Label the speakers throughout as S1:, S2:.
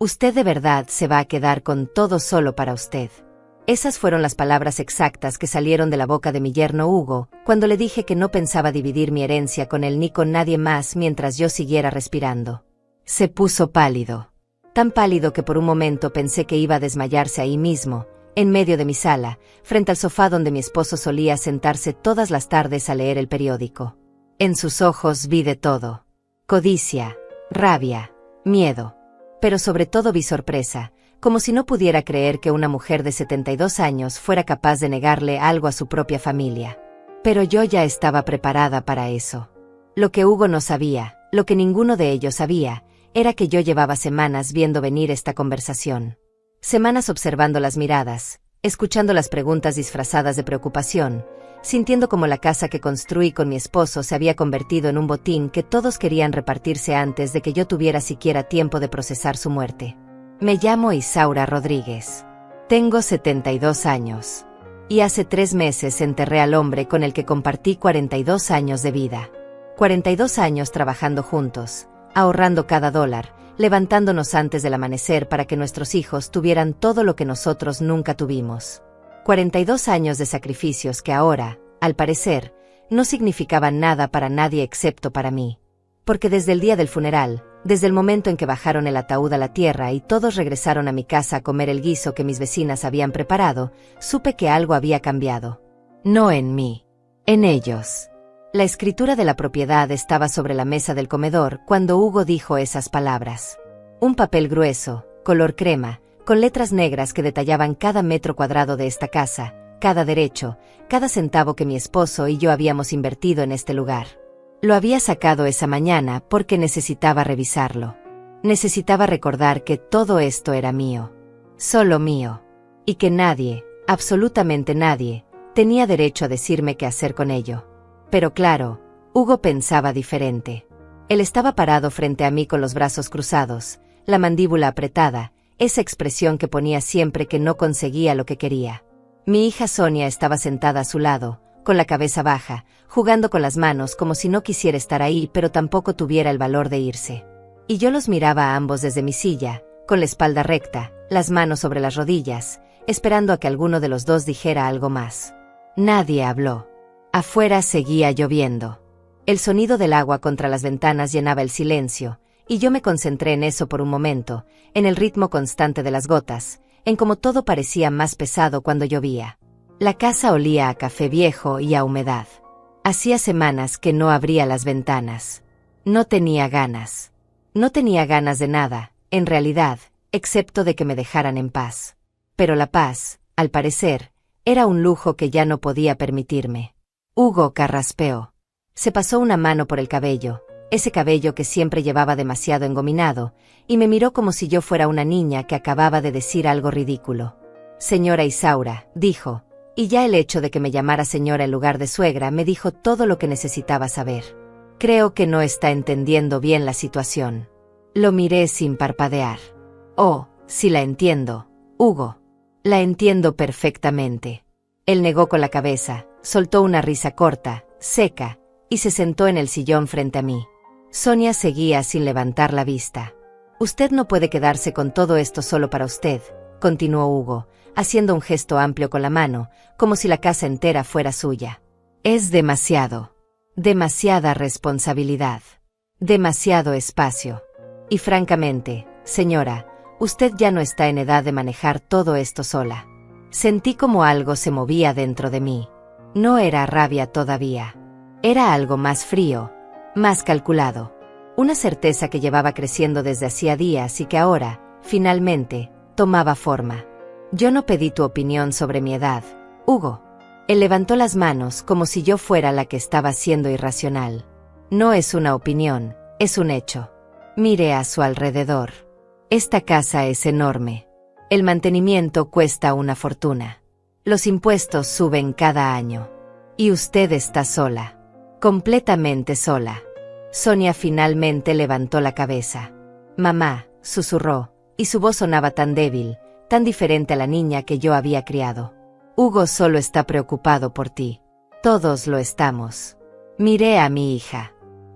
S1: Usted de verdad se va a quedar con todo solo para usted. Esas fueron las palabras exactas que salieron de la boca de mi yerno Hugo, cuando le dije que no pensaba dividir mi herencia con él ni con nadie más mientras yo siguiera respirando. Se puso pálido. Tan pálido que por un momento pensé que iba a desmayarse ahí mismo, en medio de mi sala, frente al sofá donde mi esposo solía sentarse todas las tardes a leer el periódico. En sus ojos vi de todo. Codicia, rabia, miedo. Pero sobre todo vi sorpresa, como si no pudiera creer que una mujer de 72 años fuera capaz de negarle algo a su propia familia. Pero yo ya estaba preparada para eso. Lo que Hugo no sabía, lo que ninguno de ellos sabía, era que yo llevaba semanas viendo venir esta conversación. Semanas observando las miradas, escuchando las preguntas disfrazadas de preocupación, sintiendo como la casa que construí con mi esposo se había convertido en un botín que todos querían repartirse antes de que yo tuviera siquiera tiempo de procesar su muerte. Me llamo Isaura Rodríguez. Tengo 72 años. Y hace 3 meses enterré al hombre con el que compartí 42 años de vida. 42 años trabajando juntos, ahorrando cada dólar, levantándonos antes del amanecer para que nuestros hijos tuvieran todo lo que nosotros nunca tuvimos. 42 años de sacrificios que ahora, al parecer, no significaban nada para nadie excepto para mí. Porque desde el día del funeral, desde el momento en que bajaron el ataúd a la tierra y todos regresaron a mi casa a comer el guiso que mis vecinas habían preparado, supe que algo había cambiado. No en mí, en ellos. La escritura de la propiedad estaba sobre la mesa del comedor cuando Hugo dijo esas palabras. Un papel grueso, color crema, con letras negras que detallaban cada metro cuadrado de esta casa, cada derecho, cada centavo que mi esposo y yo habíamos invertido en este lugar. Lo había sacado esa mañana porque necesitaba revisarlo. Necesitaba recordar que todo esto era mío. Solo mío. Y que nadie, absolutamente nadie, tenía derecho a decirme qué hacer con ello. Pero claro, Hugo pensaba diferente. Él estaba parado frente a mí con los brazos cruzados, la mandíbula apretada, esa expresión que ponía siempre que no conseguía lo que quería. Mi hija Sonia estaba sentada a su lado, con la cabeza baja, jugando con las manos como si no quisiera estar ahí pero tampoco tuviera el valor de irse. Y yo los miraba a ambos desde mi silla, con la espalda recta, las manos sobre las rodillas, esperando a que alguno de los dos dijera algo más. Nadie habló. Afuera seguía lloviendo. El sonido del agua contra las ventanas llenaba el silencio, y yo me concentré en eso por un momento, en el ritmo constante de las gotas, en cómo todo parecía más pesado cuando llovía. La casa olía a café viejo y a humedad. Hacía semanas que no abría las ventanas. No tenía ganas. No tenía ganas de nada, en realidad, excepto de que me dejaran en paz. Pero la paz, al parecer, era un lujo que ya no podía permitirme. Hugo carraspeó. Se pasó una mano por el cabello, ese cabello que siempre llevaba demasiado engominado, y me miró como si yo fuera una niña que acababa de decir algo ridículo. Señora Isaura, dijo, y ya el hecho de que me llamara señora en lugar de suegra me dijo todo lo que necesitaba saber. Creo que no está entendiendo bien la situación. Lo miré sin parpadear. Oh, sí la entiendo, Hugo. La entiendo perfectamente. Él negó con la cabeza, soltó una risa corta, seca, y se sentó en el sillón frente a mí. Sonia seguía sin levantar la vista. Usted no puede quedarse con todo esto solo para usted, continuó Hugo, haciendo un gesto amplio con la mano, como si la casa entera fuera suya. Es demasiado. Demasiada responsabilidad. Demasiado espacio. Y francamente, señora, usted ya no está en edad de manejar todo esto sola. Sentí como algo se movía dentro de mí. No era rabia todavía. Era algo más frío, más calculado. Una certeza que llevaba creciendo desde hacía días y que ahora, finalmente, tomaba forma. Yo no pedí tu opinión sobre mi edad, Hugo. Él levantó las manos como si yo fuera la que estaba siendo irracional. No es una opinión, es un hecho. Mire a su alrededor. Esta casa es enorme. El mantenimiento cuesta una fortuna. Los impuestos suben cada año. Y usted está sola. Completamente sola. Sonia finalmente levantó la cabeza. Mamá, susurró, y su voz sonaba tan débil, tan diferente a la niña que yo había criado. Hugo solo está preocupado por ti. Todos lo estamos. Miré a mi hija.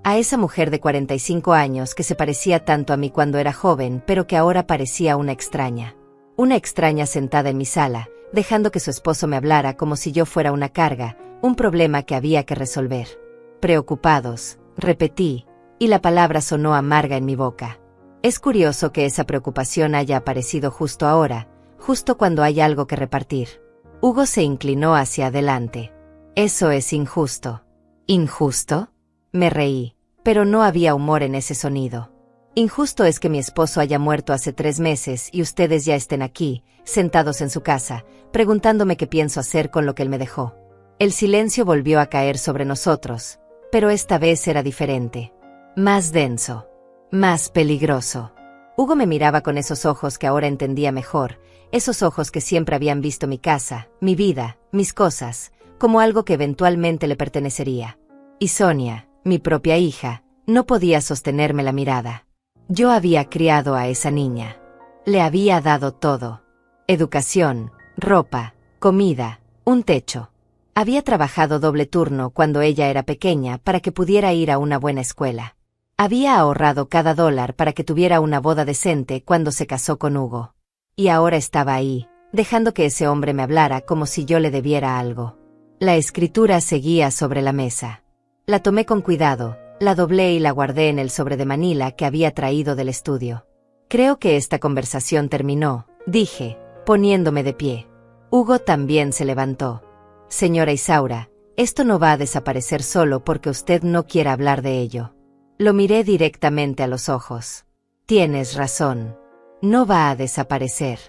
S1: A esa mujer de 45 años que se parecía tanto a mí cuando era joven, pero que ahora parecía una extraña. Una extraña sentada en mi sala, dejando que su esposo me hablara como si yo fuera una carga, un problema que había que resolver. Preocupados, repetí, y la palabra sonó amarga en mi boca. Es curioso que esa preocupación haya aparecido justo ahora, justo cuando hay algo que repartir. Hugo se inclinó hacia adelante. Eso es injusto. ¿Injusto? Me reí, pero no había humor en ese sonido. Injusto es que mi esposo haya muerto hace 3 meses y ustedes ya estén aquí, sentados en su casa, preguntándome qué pienso hacer con lo que él me dejó. El silencio volvió a caer sobre nosotros, pero esta vez era diferente. Más denso. Más peligroso. Hugo me miraba con esos ojos que ahora entendía mejor, esos ojos que siempre habían visto mi casa, mi vida, mis cosas, como algo que eventualmente le pertenecería. Y Sonia, mi propia hija, no podía sostenerme la mirada. Yo había criado a esa niña. Le había dado todo. Educación, ropa, comida, un techo. Había trabajado doble turno cuando ella era pequeña para que pudiera ir a una buena escuela. Había ahorrado cada dólar para que tuviera una boda decente cuando se casó con Hugo. Y ahora estaba ahí, dejando que ese hombre me hablara como si yo le debiera algo. La escritura seguía sobre la mesa. La tomé con cuidado, la doblé y la guardé en el sobre de Manila que había traído del estudio. Creo que esta conversación terminó, dije, poniéndome de pie. Hugo también se levantó. Señora Isaura, esto no va a desaparecer solo porque usted no quiera hablar de ello. Lo miré directamente a los ojos. Tienes razón. No va a desaparecer.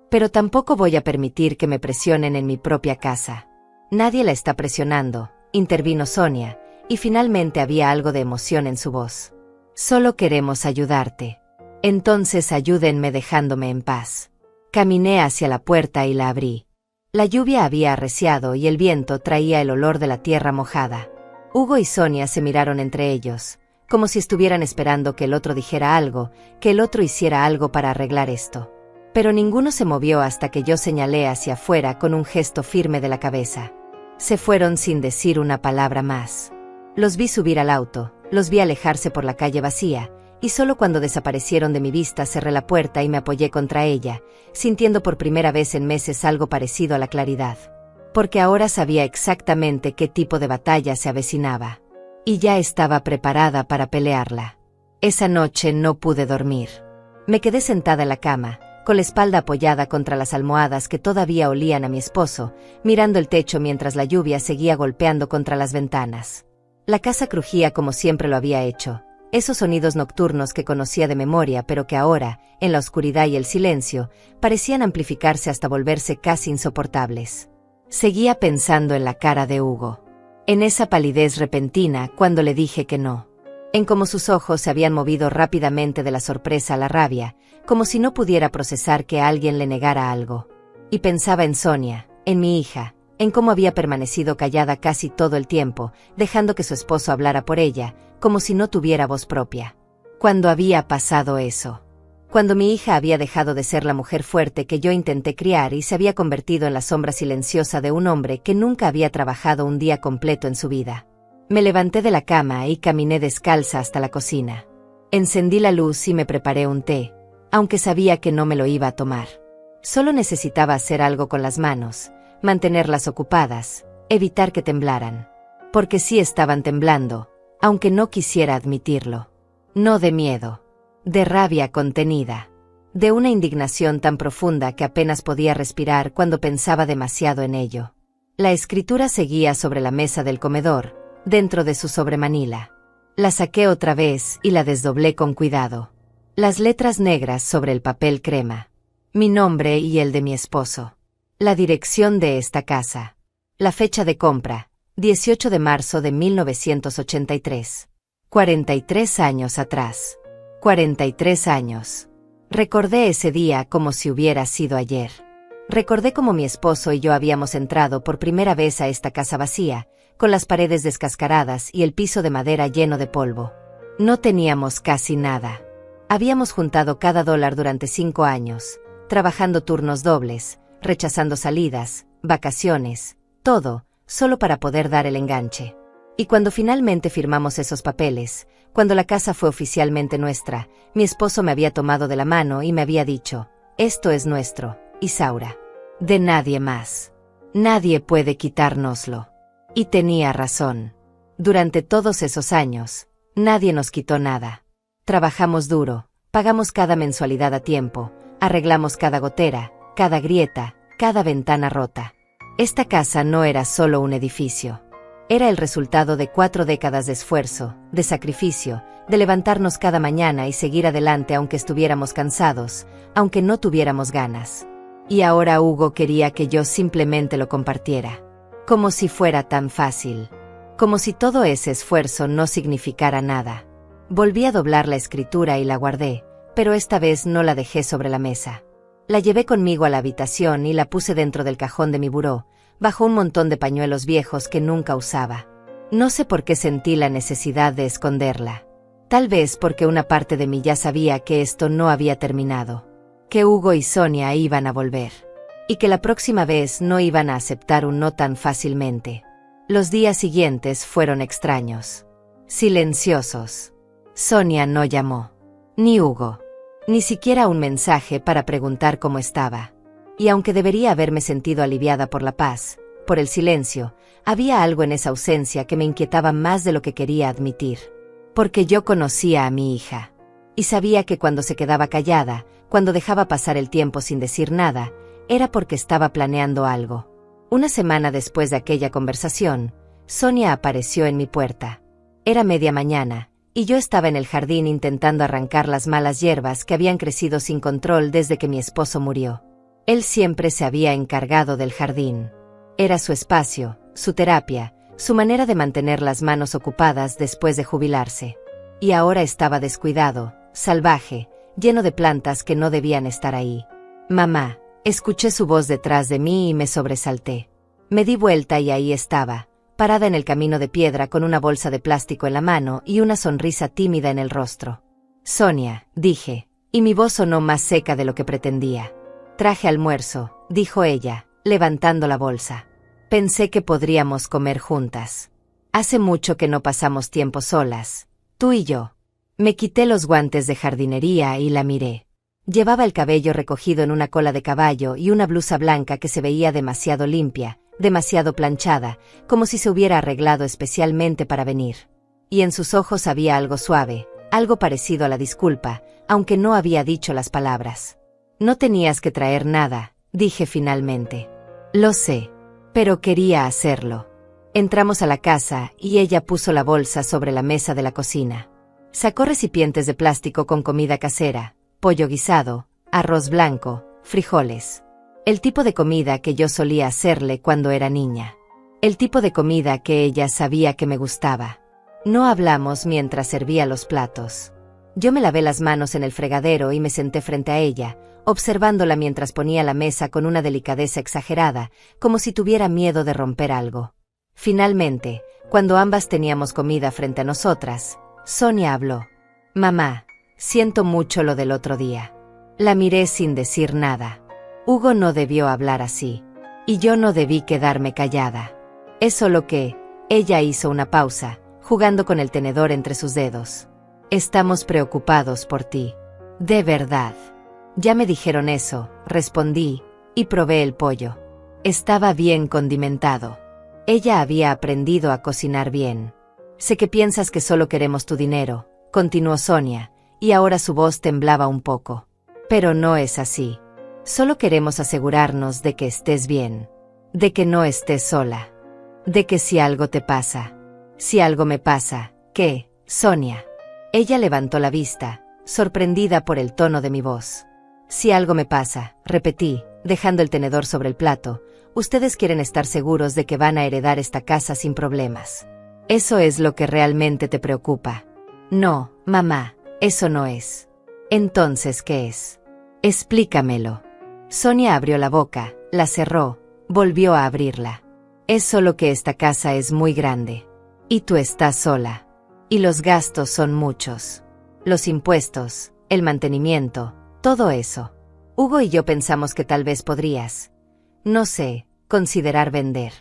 S1: Pero tampoco voy a permitir que me presionen en mi propia casa. Nadie la está presionando, intervino Sonia, y finalmente había algo de emoción en su voz. Solo queremos ayudarte. Entonces ayúdenme dejándome en paz. Caminé hacia la puerta y la abrí. La lluvia había arreciado y el viento traía el olor de la tierra mojada. Hugo y Sonia se miraron entre ellos, como si estuvieran esperando que el otro dijera algo, que el otro hiciera algo para arreglar esto. Pero ninguno se movió hasta que yo señalé hacia afuera con un gesto firme de la cabeza. Se fueron sin decir una palabra más. Los vi subir al auto, los vi alejarse por la calle vacía, y solo cuando desaparecieron de mi vista cerré la puerta y me apoyé contra ella, sintiendo por primera vez en meses algo parecido a la claridad. Porque ahora sabía exactamente qué tipo de batalla se avecinaba. Y ya estaba preparada para pelearla. Esa noche no pude dormir. Me quedé sentada en la cama, con la espalda apoyada contra las almohadas que todavía olían a mi esposo, mirando el techo mientras la lluvia seguía golpeando contra las ventanas. La casa crujía como siempre lo había hecho, esos sonidos nocturnos que conocía de memoria pero que ahora, en la oscuridad y el silencio, parecían amplificarse hasta volverse casi insoportables. Seguía pensando en la cara de Hugo. En esa palidez repentina cuando le dije que no. En cómo sus ojos se habían movido rápidamente de la sorpresa a la rabia, como si no pudiera procesar que alguien le negara algo. Y pensaba en Sonia, en mi hija, en cómo había permanecido callada casi todo el tiempo, dejando que su esposo hablara por ella, como si no tuviera voz propia. ¿Cuándo había pasado eso? Cuando mi hija había dejado de ser la mujer fuerte que yo intenté criar y se había convertido en la sombra silenciosa de un hombre que nunca había trabajado un día completo en su vida. Me levanté de la cama y caminé descalza hasta la cocina. Encendí la luz y me preparé un té, aunque sabía que no me lo iba a tomar. Solo necesitaba hacer algo con las manos, mantenerlas ocupadas, evitar que temblaran. Porque sí estaban temblando, aunque no quisiera admitirlo. No de miedo, de rabia contenida, de una indignación tan profunda que apenas podía respirar cuando pensaba demasiado en ello. La escritura seguía sobre la mesa del comedor, dentro de su sobremanila. La saqué otra vez y la desdoblé con cuidado. Las letras negras sobre el papel crema. Mi nombre y el de mi esposo. La dirección de esta casa. La fecha de compra, 18 de marzo de 1983. 43 años atrás. 43 años. Recordé ese día como si hubiera sido ayer. Recordé cómo mi esposo y yo habíamos entrado por primera vez a esta casa vacía, con las paredes descascaradas y el piso de madera lleno de polvo. No teníamos casi nada. Habíamos juntado cada dólar durante 5 años, trabajando turnos dobles, rechazando salidas, vacaciones, todo, solo para poder dar el enganche. Y cuando finalmente firmamos esos papeles, cuando la casa fue oficialmente nuestra, mi esposo me había tomado de la mano y me había dicho: esto es nuestro, Isaura. De nadie más. Nadie puede quitárnoslo. Y tenía razón. Durante todos esos años, nadie nos quitó nada. Trabajamos duro, pagamos cada mensualidad a tiempo, arreglamos cada gotera, cada grieta, cada ventana rota. Esta casa no era solo un edificio. Era el resultado de 4 décadas de esfuerzo, de sacrificio, de levantarnos cada mañana y seguir adelante aunque estuviéramos cansados, aunque no tuviéramos ganas. Y ahora Hugo quería que yo simplemente lo compartiera. Como si fuera tan fácil. Como si todo ese esfuerzo no significara nada. Volví a doblar la escritura y la guardé, pero esta vez no la dejé sobre la mesa. La llevé conmigo a la habitación y la puse dentro del cajón de mi buró, bajo un montón de pañuelos viejos que nunca usaba. No sé por qué sentí la necesidad de esconderla. Tal vez porque una parte de mí ya sabía que esto no había terminado. Que Hugo y Sonia iban a volver. Y que la próxima vez no iban a aceptar un no tan fácilmente. Los días siguientes fueron extraños. Silenciosos. Sonia no llamó. Ni Hugo. Ni siquiera un mensaje para preguntar cómo estaba. Y aunque debería haberme sentido aliviada por la paz, por el silencio, había algo en esa ausencia que me inquietaba más de lo que quería admitir. Porque yo conocía a mi hija. Y sabía que cuando se quedaba callada, cuando dejaba pasar el tiempo sin decir nada, era porque estaba planeando algo. Una semana después de aquella conversación, Sonia apareció en mi puerta. Era media mañana, y yo estaba en el jardín intentando arrancar las malas hierbas que habían crecido sin control desde que mi esposo murió. Él siempre se había encargado del jardín. Era su espacio, su terapia, su manera de mantener las manos ocupadas después de jubilarse. Y ahora estaba descuidado, salvaje, lleno de plantas que no debían estar ahí. «Mamá», escuché su voz detrás de mí y me sobresalté. Me di vuelta y ahí estaba, parada en el camino de piedra con una bolsa de plástico en la mano y una sonrisa tímida en el rostro. «Sonia», dije, y mi voz sonó más seca de lo que pretendía. «Traje almuerzo», dijo ella, levantando la bolsa. «Pensé que podríamos comer juntas. Hace mucho que no pasamos tiempo solas, tú y yo». Me quité los guantes de jardinería y la miré. Llevaba el cabello recogido en una cola de caballo y una blusa blanca que se veía demasiado limpia, demasiado planchada, como si se hubiera arreglado especialmente para venir. Y en sus ojos había algo suave, algo parecido a la disculpa, aunque no había dicho las palabras. «No tenías que traer nada», dije finalmente. «Lo sé, pero quería hacerlo». Entramos a la casa y ella puso la bolsa sobre la mesa de la cocina. Sacó recipientes de plástico con comida casera, pollo guisado, arroz blanco, frijoles. El tipo de comida que yo solía hacerle cuando era niña. El tipo de comida que ella sabía que me gustaba. No hablamos mientras servía los platos. Yo me lavé las manos en el fregadero y me senté frente a ella, observándola mientras ponía la mesa con una delicadeza exagerada, como si tuviera miedo de romper algo. Finalmente, cuando ambas teníamos comida frente a nosotras, Sonia habló. «Mamá, siento mucho lo del otro día». La miré sin decir nada. Hugo no debió hablar así. Y yo no debí quedarme callada. Es solo que, ella hizo una pausa, jugando con el tenedor entre sus dedos. «Estamos preocupados por ti. De verdad». «Ya me dijeron eso», respondí, y probé el pollo. Estaba bien condimentado. Ella había aprendido a cocinar bien. «Sé que piensas que solo queremos tu dinero», continuó Sonia, y ahora su voz temblaba un poco. «Pero no es así. Solo queremos asegurarnos de que estés bien. De que no estés sola. De que si algo te pasa». «Si algo me pasa, ¿qué, Sonia?» Ella levantó la vista, sorprendida por el tono de mi voz. «Si algo me pasa», repetí, dejando el tenedor sobre el plato, «ustedes quieren estar seguros de que van a heredar esta casa sin problemas. Eso es lo que realmente te preocupa». «No, mamá, eso no es». «Entonces, ¿qué es? Explícamelo». Sonia abrió la boca, la cerró, volvió a abrirla. «Es solo que esta casa es muy grande. Y tú estás sola. Y los gastos son muchos. Los impuestos, el mantenimiento, todo eso. Hugo y yo pensamos que tal vez podrías, no sé, considerar vender.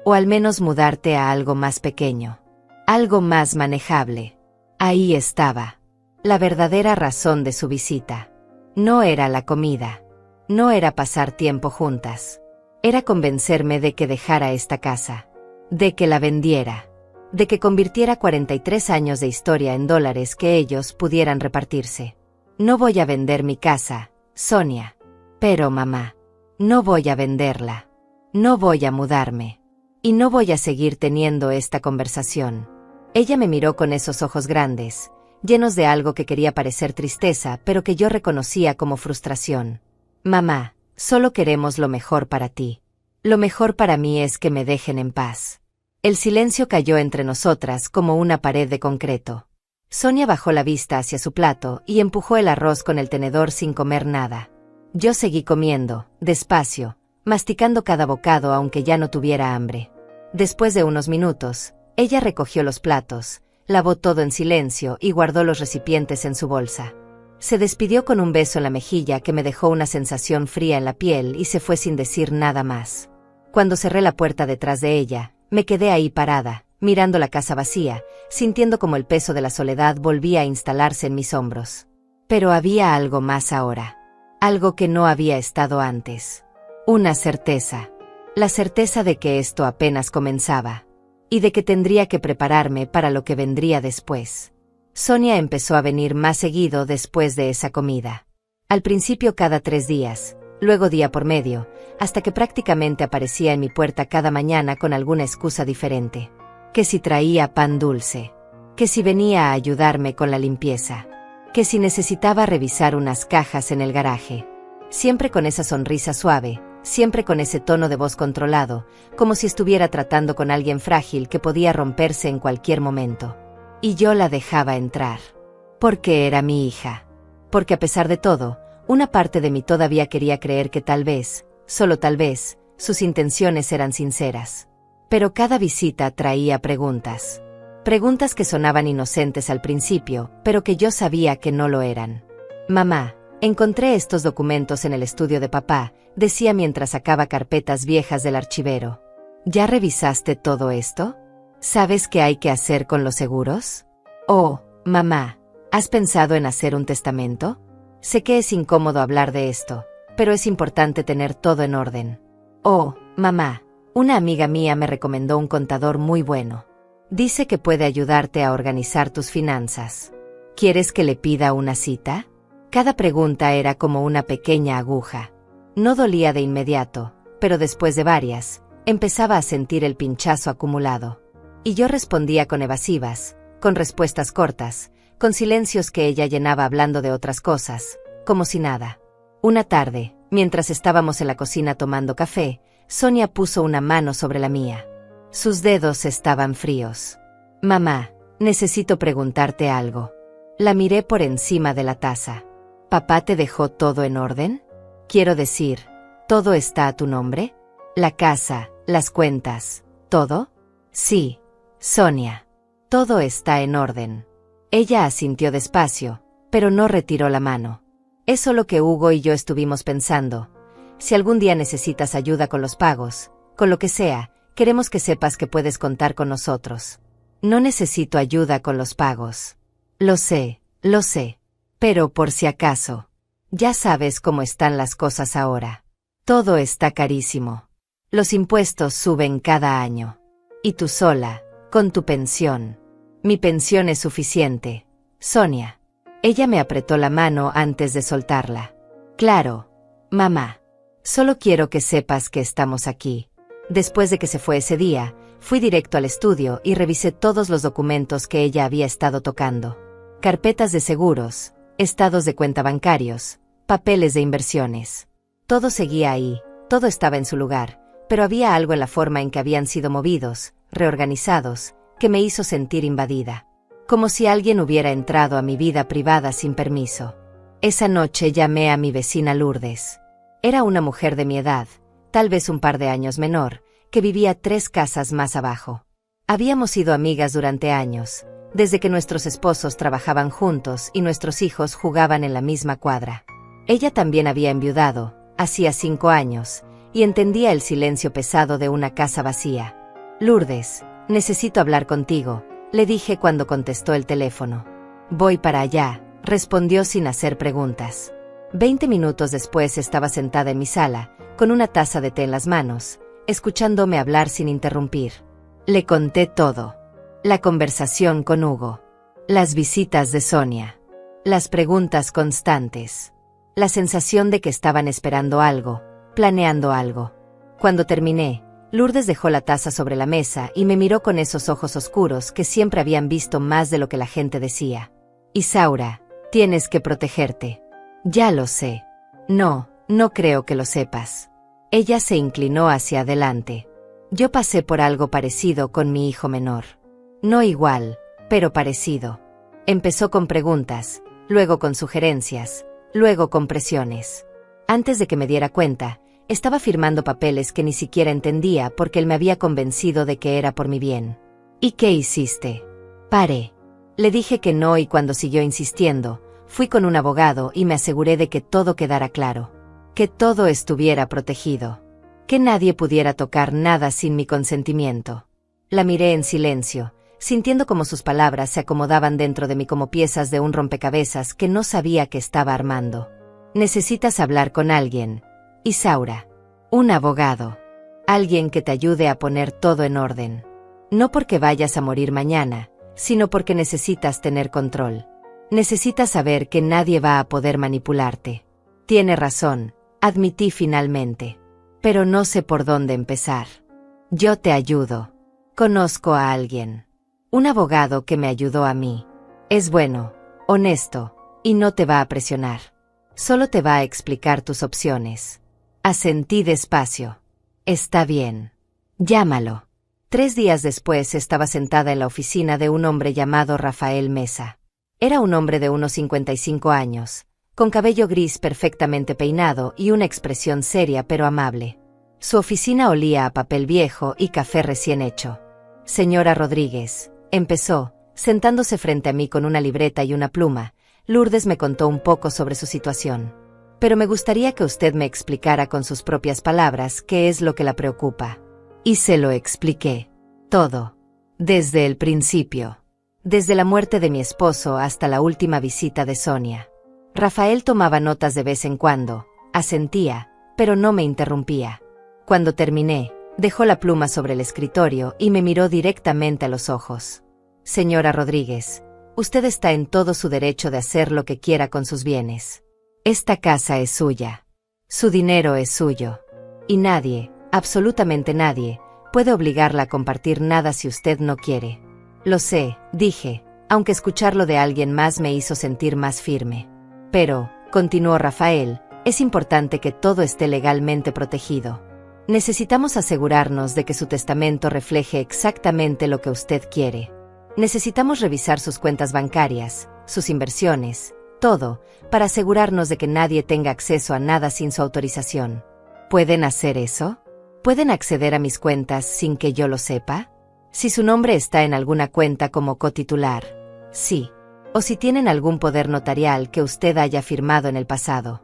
S1: O al menos mudarte a algo más pequeño. Algo más manejable. Ahí estaba. La verdadera razón de su visita. No era la comida. No era pasar tiempo juntas. Era convencerme de que dejara esta casa. De que la vendiera. De que convirtiera 43 años de historia en dólares que ellos pudieran repartirse. No voy a vender mi casa, Sonia. Pero mamá, no voy a venderla. No voy a mudarme. Y no voy a seguir teniendo esta conversación. Ella me miró con esos ojos grandes, llenos de algo que quería parecer tristeza, pero que yo reconocía como frustración. Mamá, solo queremos lo mejor para ti. Lo mejor para mí es que me dejen en paz. El silencio cayó entre nosotras como una pared de concreto. Sonia bajó la vista hacia su plato y empujó el arroz con el tenedor sin comer nada. Yo seguí comiendo, despacio, masticando cada bocado aunque ya no tuviera hambre. Después de unos minutos, ella recogió los platos, lavó todo en silencio y guardó los recipientes en su bolsa. Se despidió con un beso en la mejilla que me dejó una sensación fría en la piel y se fue sin decir nada más. Cuando cerré la puerta detrás de ella, me quedé ahí parada, mirando la casa vacía, sintiendo como el peso de la soledad volvía a instalarse en mis hombros. Pero había algo más ahora. Algo que no había estado antes. Una certeza. La certeza de que esto apenas comenzaba. Y de que tendría que prepararme para lo que vendría después. Sonia empezó a venir más seguido después de esa comida. Al principio cada 3 días, luego día por medio, hasta que prácticamente aparecía en mi puerta cada mañana con alguna excusa diferente. Que si traía pan dulce. Que si venía a ayudarme con la limpieza. Que si necesitaba revisar unas cajas en el garaje. Siempre con esa sonrisa suave, siempre con ese tono de voz controlado, como si estuviera tratando con alguien frágil que podía romperse en cualquier momento. Y yo la dejaba entrar. Porque era mi hija. Porque a pesar de todo, una parte de mí todavía quería creer que tal vez, solo tal vez, sus intenciones eran sinceras. Pero cada visita traía preguntas. Preguntas que sonaban inocentes al principio, pero que yo sabía que no lo eran. Mamá, encontré estos documentos en el estudio de papá, decía mientras sacaba carpetas viejas del archivero. ¿Ya revisaste todo esto? ¿Sabes qué hay que hacer con los seguros? Oh, mamá, ¿has pensado en hacer un testamento? Sé que es incómodo hablar de esto, pero es importante tener todo en orden. Oh, mamá, una amiga mía me recomendó un contador muy bueno. Dice que puede ayudarte a organizar tus finanzas. ¿Quieres que le pida una cita? Cada pregunta era como una pequeña aguja. No dolía de inmediato, pero después de varias, empezaba a sentir el pinchazo acumulado. Y yo respondía con evasivas, con respuestas cortas, con silencios que ella llenaba hablando de otras cosas, como si nada. Una tarde, mientras estábamos en la cocina tomando café, Sonia puso una mano sobre la mía. Sus dedos estaban fríos. Mamá, necesito preguntarte algo. La miré por encima de la taza. ¿Papá te dejó todo en orden? Quiero decir, ¿todo está a tu nombre? ¿La casa, las cuentas, todo? Sí, Sonia. Todo está en orden. Ella asintió despacio, pero no retiró la mano. Es solo que Hugo y yo estuvimos pensando. Si algún día necesitas ayuda con los pagos, con lo que sea, queremos que sepas que puedes contar con nosotros. No necesito ayuda con los pagos. Lo sé. Pero por si acaso. Ya sabes cómo están las cosas ahora. Todo está carísimo. Los impuestos suben cada año. Y tú sola, con tu pensión. Mi pensión es suficiente, Sonia. Ella me apretó la mano antes de soltarla. Claro, mamá. Solo quiero que sepas que estamos aquí. Después de que se fue ese día, fui directo al estudio y revisé todos los documentos que ella había estado tocando. Carpetas de seguros, estados de cuenta bancarios, papeles de inversiones. Todo seguía ahí, todo estaba en su lugar, pero había algo en la forma en que habían sido movidos, reorganizados, que me hizo sentir invadida. Como si alguien hubiera entrado a mi vida privada sin permiso. Esa noche llamé a mi vecina Lourdes. Era una mujer de mi edad, tal vez un par de años menor, que vivía 3 casas más abajo. Habíamos sido amigas durante años, desde que nuestros esposos trabajaban juntos y nuestros hijos jugaban en la misma cuadra. Ella también había enviudado, hacía 5 años, y entendía el silencio pesado de una casa vacía. Lourdes, necesito hablar contigo, Le dije cuando contestó el teléfono. Voy para allá, respondió sin hacer preguntas. 20 minutos después estaba sentada en mi sala, con una taza de té en las manos, escuchándome hablar sin interrumpir. Le conté todo. La conversación con Hugo. Las visitas de Sonia. Las preguntas constantes. La sensación de que estaban esperando algo, planeando algo. Cuando terminé, Lourdes dejó la taza sobre la mesa y me miró con esos ojos oscuros que siempre habían visto más de lo que la gente decía. Isaura, tienes que protegerte. Ya lo sé. No creo que lo sepas. Ella se inclinó hacia adelante. Yo pasé por algo parecido con mi hijo menor. No igual, pero parecido. Empezó con preguntas, luego con sugerencias, luego con presiones. Antes de que me diera cuenta, estaba firmando papeles que ni siquiera entendía porque él me había convencido de que era por mi bien. ¿Y qué hiciste? Paré. Le dije que no y cuando siguió insistiendo, fui con un abogado y me aseguré de que todo quedara claro. Que todo estuviera protegido. Que nadie pudiera tocar nada sin mi consentimiento. La miré en silencio, sintiendo como sus palabras se acomodaban dentro de mí como piezas de un rompecabezas que no sabía que estaba armando. Necesitas hablar con alguien, Isaura. Un abogado. Alguien que te ayude a poner todo en orden. No porque vayas a morir mañana, sino porque necesitas tener control. Necesitas saber que nadie va a poder manipularte. Tiene razón, admití finalmente. Pero no sé por dónde empezar. Yo te ayudo. Conozco a alguien. Un abogado que me ayudó a mí. Es bueno, honesto, y no te va a presionar. Solo te va a explicar tus opciones. Asentí despacio. Está bien. Llámalo. 3 días después estaba sentada en la oficina de un hombre llamado Rafael Mesa. Era un hombre de unos 55 años, con cabello gris perfectamente peinado y una expresión seria pero amable. Su oficina olía a papel viejo y café recién hecho. Señora Rodríguez, empezó, sentándose frente a mí con una libreta y una pluma. Lourdes me contó un poco sobre su situación. Pero me gustaría que usted me explicara con sus propias palabras qué es lo que la preocupa. Y se lo expliqué. Todo. Desde el principio. Desde la muerte de mi esposo hasta la última visita de Sonia. Rafael tomaba notas de vez en cuando, asentía, pero no me interrumpía. Cuando terminé, dejó la pluma sobre el escritorio y me miró directamente a los ojos. Señora Rodríguez, usted está en todo su derecho de hacer lo que quiera con sus bienes. Esta casa es suya. Su dinero es suyo. Y nadie, absolutamente nadie, puede obligarla a compartir nada si usted no quiere. Lo sé, dije, aunque escucharlo de alguien más me hizo sentir más firme. Pero, continuó Rafael, es importante que todo esté legalmente protegido. Necesitamos asegurarnos de que su testamento refleje exactamente lo que usted quiere. Necesitamos revisar sus cuentas bancarias, sus inversiones, todo, para asegurarnos de que nadie tenga acceso a nada sin su autorización. ¿Pueden hacer eso? ¿Pueden acceder a mis cuentas sin que yo lo sepa? Si su nombre está en alguna cuenta como cotitular, sí. O si tienen algún poder notarial que usted haya firmado en el pasado.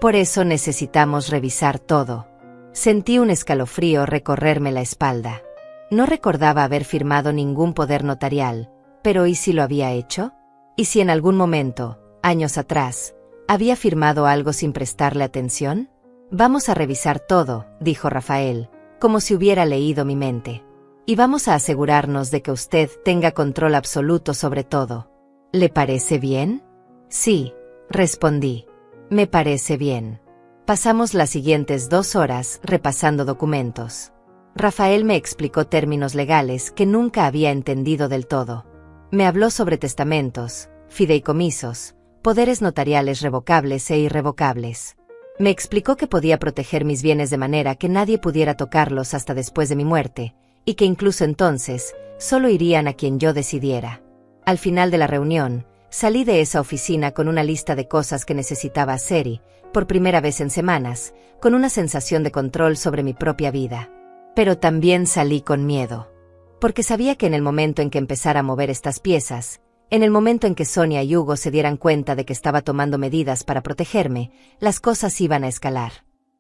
S1: Por eso necesitamos revisar todo. Sentí un escalofrío recorrerme la espalda. No recordaba haber firmado ningún poder notarial, pero ¿y si lo había hecho? ¿Y si en algún momento, años atrás, había firmado algo sin prestarle atención? Vamos a revisar todo, dijo Rafael, como si hubiera leído mi mente. Y vamos a asegurarnos de que usted tenga control absoluto sobre todo. ¿Le parece bien? Sí, respondí. Me parece bien. Pasamos las siguientes 2 horas repasando documentos. Rafael me explicó términos legales que nunca había entendido del todo. Me habló sobre testamentos, fideicomisos, poderes notariales revocables e irrevocables. Me explicó que podía proteger mis bienes de manera que nadie pudiera tocarlos hasta después de mi muerte, y que incluso entonces, solo irían a quien yo decidiera. Al final de la reunión, salí de esa oficina con una lista de cosas que necesitaba hacer y, por primera vez en semanas, con una sensación de control sobre mi propia vida. Pero también salí con miedo. Porque sabía que en el momento en que empezara a mover estas piezas, en el momento en que Sonia y Hugo se dieran cuenta de que estaba tomando medidas para protegerme, las cosas iban a escalar.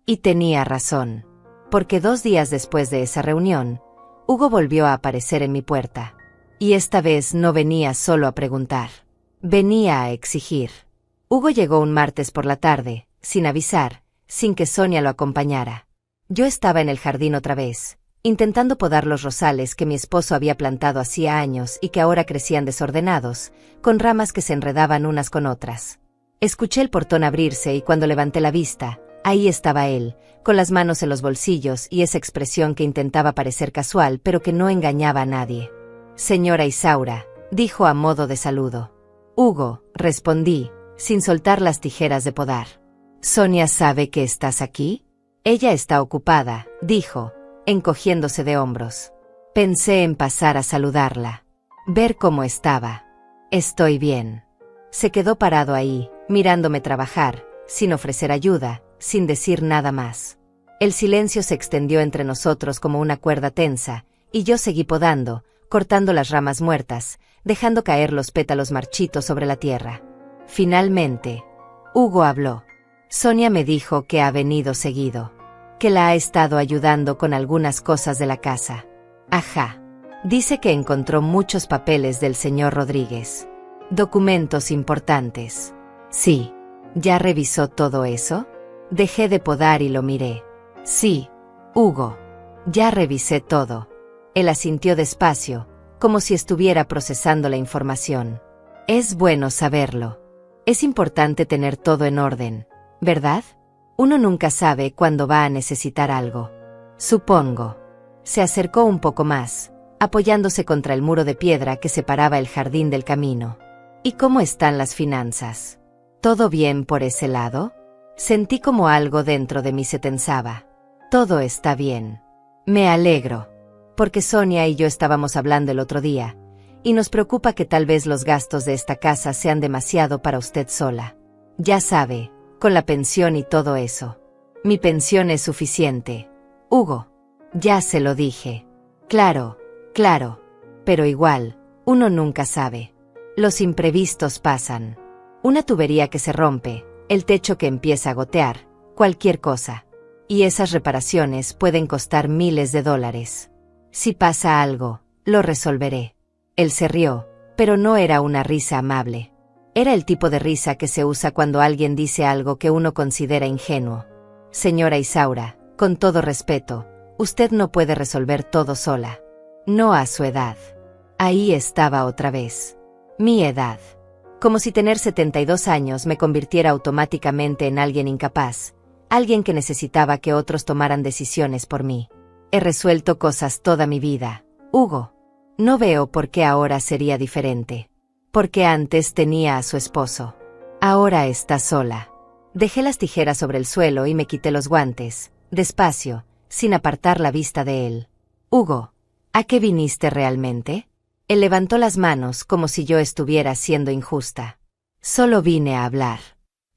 S1: Y tenía razón. Porque 2 días después de esa reunión, Hugo volvió a aparecer en mi puerta. Y esta vez no venía solo a preguntar. Venía a exigir. Hugo llegó un martes por la tarde, sin avisar, sin que Sonia lo acompañara. Yo estaba en el jardín otra vez, intentando podar los rosales que mi esposo había plantado hacía años y que ahora crecían desordenados, con ramas que se enredaban unas con otras. Escuché el portón abrirse y cuando levanté la vista, ahí estaba él, con las manos en los bolsillos y esa expresión que intentaba parecer casual pero que no engañaba a nadie. «Señora Isaura», dijo a modo de saludo. «Hugo», respondí, sin soltar las tijeras de podar. «¿Sonia sabe que estás aquí?» «Ella está ocupada», dijo, encogiéndose de hombros. Pensé en pasar a saludarla. Ver cómo estaba. «Estoy bien». Se quedó parado ahí, mirándome trabajar, sin ofrecer ayuda, sin decir nada más. El silencio se extendió entre nosotros como una cuerda tensa, y yo seguí podando, cortando las ramas muertas, dejando caer los pétalos marchitos sobre la tierra. Finalmente, Hugo habló. Sonia me dijo que ha venido seguido, que la ha estado ayudando con algunas cosas de la casa. Ajá. Dice que encontró muchos papeles del señor Rodríguez. Documentos importantes. Sí. ¿Ya revisó todo eso? Dejé de podar y lo miré. Sí, Hugo. Ya revisé todo. Él asintió despacio, como si estuviera procesando la información. Es bueno saberlo. Es importante tener todo en orden, ¿verdad? Uno nunca sabe cuándo va a necesitar algo. Supongo. Se acercó un poco más, apoyándose contra el muro de piedra que separaba el jardín del camino. ¿Y cómo están las finanzas? ¿Todo bien por ese lado? Sentí como algo dentro de mí se tensaba. Todo está bien. Me alegro. Porque Sonia y yo estábamos hablando el otro día, y nos preocupa que tal vez los gastos de esta casa sean demasiado para usted sola. Ya sabe, con la pensión y todo eso. Mi pensión es suficiente. Hugo. Ya se lo dije. Claro, claro. Pero igual, uno nunca sabe. Los imprevistos pasan. Una tubería que se rompe, el techo que empieza a gotear, cualquier cosa. Y esas reparaciones pueden costar miles de dólares. Si pasa algo, lo resolveré. Él se rió, pero no era una risa amable. Era el tipo de risa que se usa cuando alguien dice algo que uno considera ingenuo. Señora Isaura, con todo respeto, usted no puede resolver todo sola. No a su edad. Ahí estaba otra vez. Mi edad. Como si tener 72 años me convirtiera automáticamente en alguien incapaz, alguien que necesitaba que otros tomaran decisiones por mí. He resuelto cosas toda mi vida, Hugo. No veo por qué ahora sería diferente. Porque antes tenía a su esposo. Ahora está sola. Dejé las tijeras sobre el suelo y me quité los guantes, despacio, sin apartar la vista de él. Hugo, ¿a qué viniste realmente? Él levantó las manos como si yo estuviera siendo injusta. Solo vine a hablar.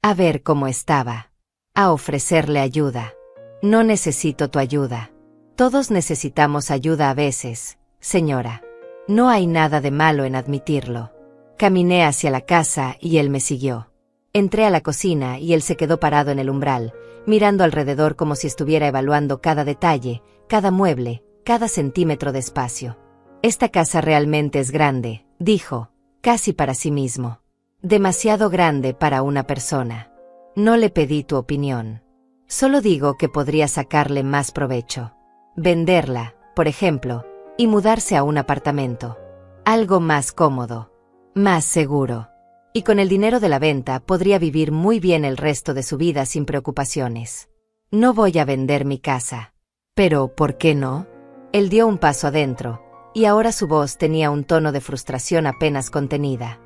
S1: A ver cómo estaba. A ofrecerle ayuda. No necesito tu ayuda. Todos necesitamos ayuda a veces, señora. No hay nada de malo en admitirlo. Caminé hacia la casa y él me siguió. Entré a la cocina y él se quedó parado en el umbral, mirando alrededor como si estuviera evaluando cada detalle, cada mueble, cada centímetro de espacio. Esta casa realmente es grande, dijo, casi para sí mismo. Demasiado grande para una persona. No le pedí tu opinión. Solo digo que podría sacarle más provecho. Venderla, por ejemplo, y mudarse a un apartamento. Algo más cómodo. Más seguro. Y con el dinero de la venta podría vivir muy bien el resto de su vida sin preocupaciones. No voy a vender mi casa. Pero, ¿por qué no? Él dio un paso adentro, y ahora su voz tenía un tono de frustración apenas contenida.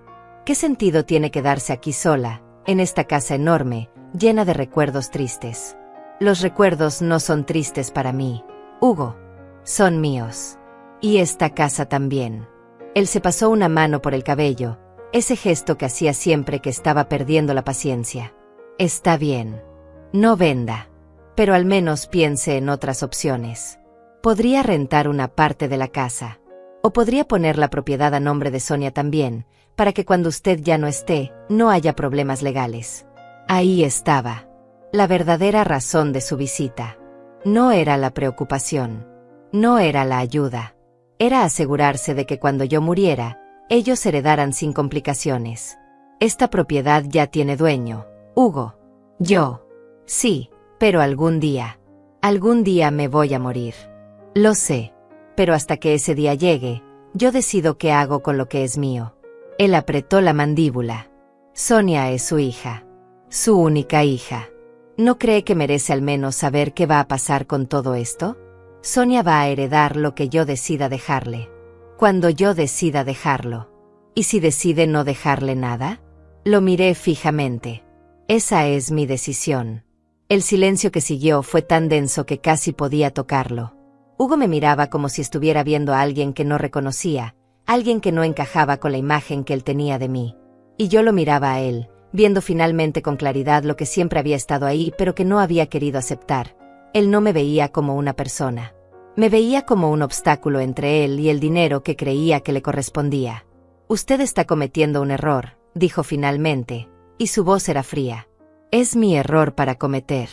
S1: ¿Qué sentido tiene quedarse aquí sola, en esta casa enorme, llena de recuerdos tristes? Los recuerdos no son tristes para mí, Hugo. Son míos. Y esta casa también. Él se pasó una mano por el cabello, ese gesto que hacía siempre que estaba perdiendo la paciencia. Está bien. No venda. Pero al menos piense en otras opciones. Podría rentar una parte de la casa. O podría poner la propiedad a nombre de Sonia también, para que cuando usted ya no esté, no haya problemas legales. Ahí estaba. La verdadera razón de su visita. No era la preocupación. No era la ayuda. Era asegurarse de que cuando yo muriera, ellos heredaran sin complicaciones. Esta propiedad ya tiene dueño, Hugo. Yo. Sí, pero algún día me voy a morir. Lo sé. Pero hasta que ese día llegue, yo decido qué hago con lo que es mío. Él apretó la mandíbula. Sonia es su hija. Su única hija. ¿No cree que merece al menos saber qué va a pasar con todo esto? Sonia va a heredar lo que yo decida dejarle. Cuando yo decida dejarlo. ¿Y si decide no dejarle nada? Lo miré fijamente. Esa es mi decisión. El silencio que siguió fue tan denso que casi podía tocarlo. Hugo me miraba como si estuviera viendo a alguien que no reconocía, alguien que no encajaba con la imagen que él tenía de mí. Y yo lo miraba a él, viendo finalmente con claridad lo que siempre había estado ahí pero que no había querido aceptar. Él no me veía como una persona. Me veía como un obstáculo entre él y el dinero que creía que le correspondía. Usted está cometiendo un error, dijo finalmente, y su voz era fría. Es mi error para cometer.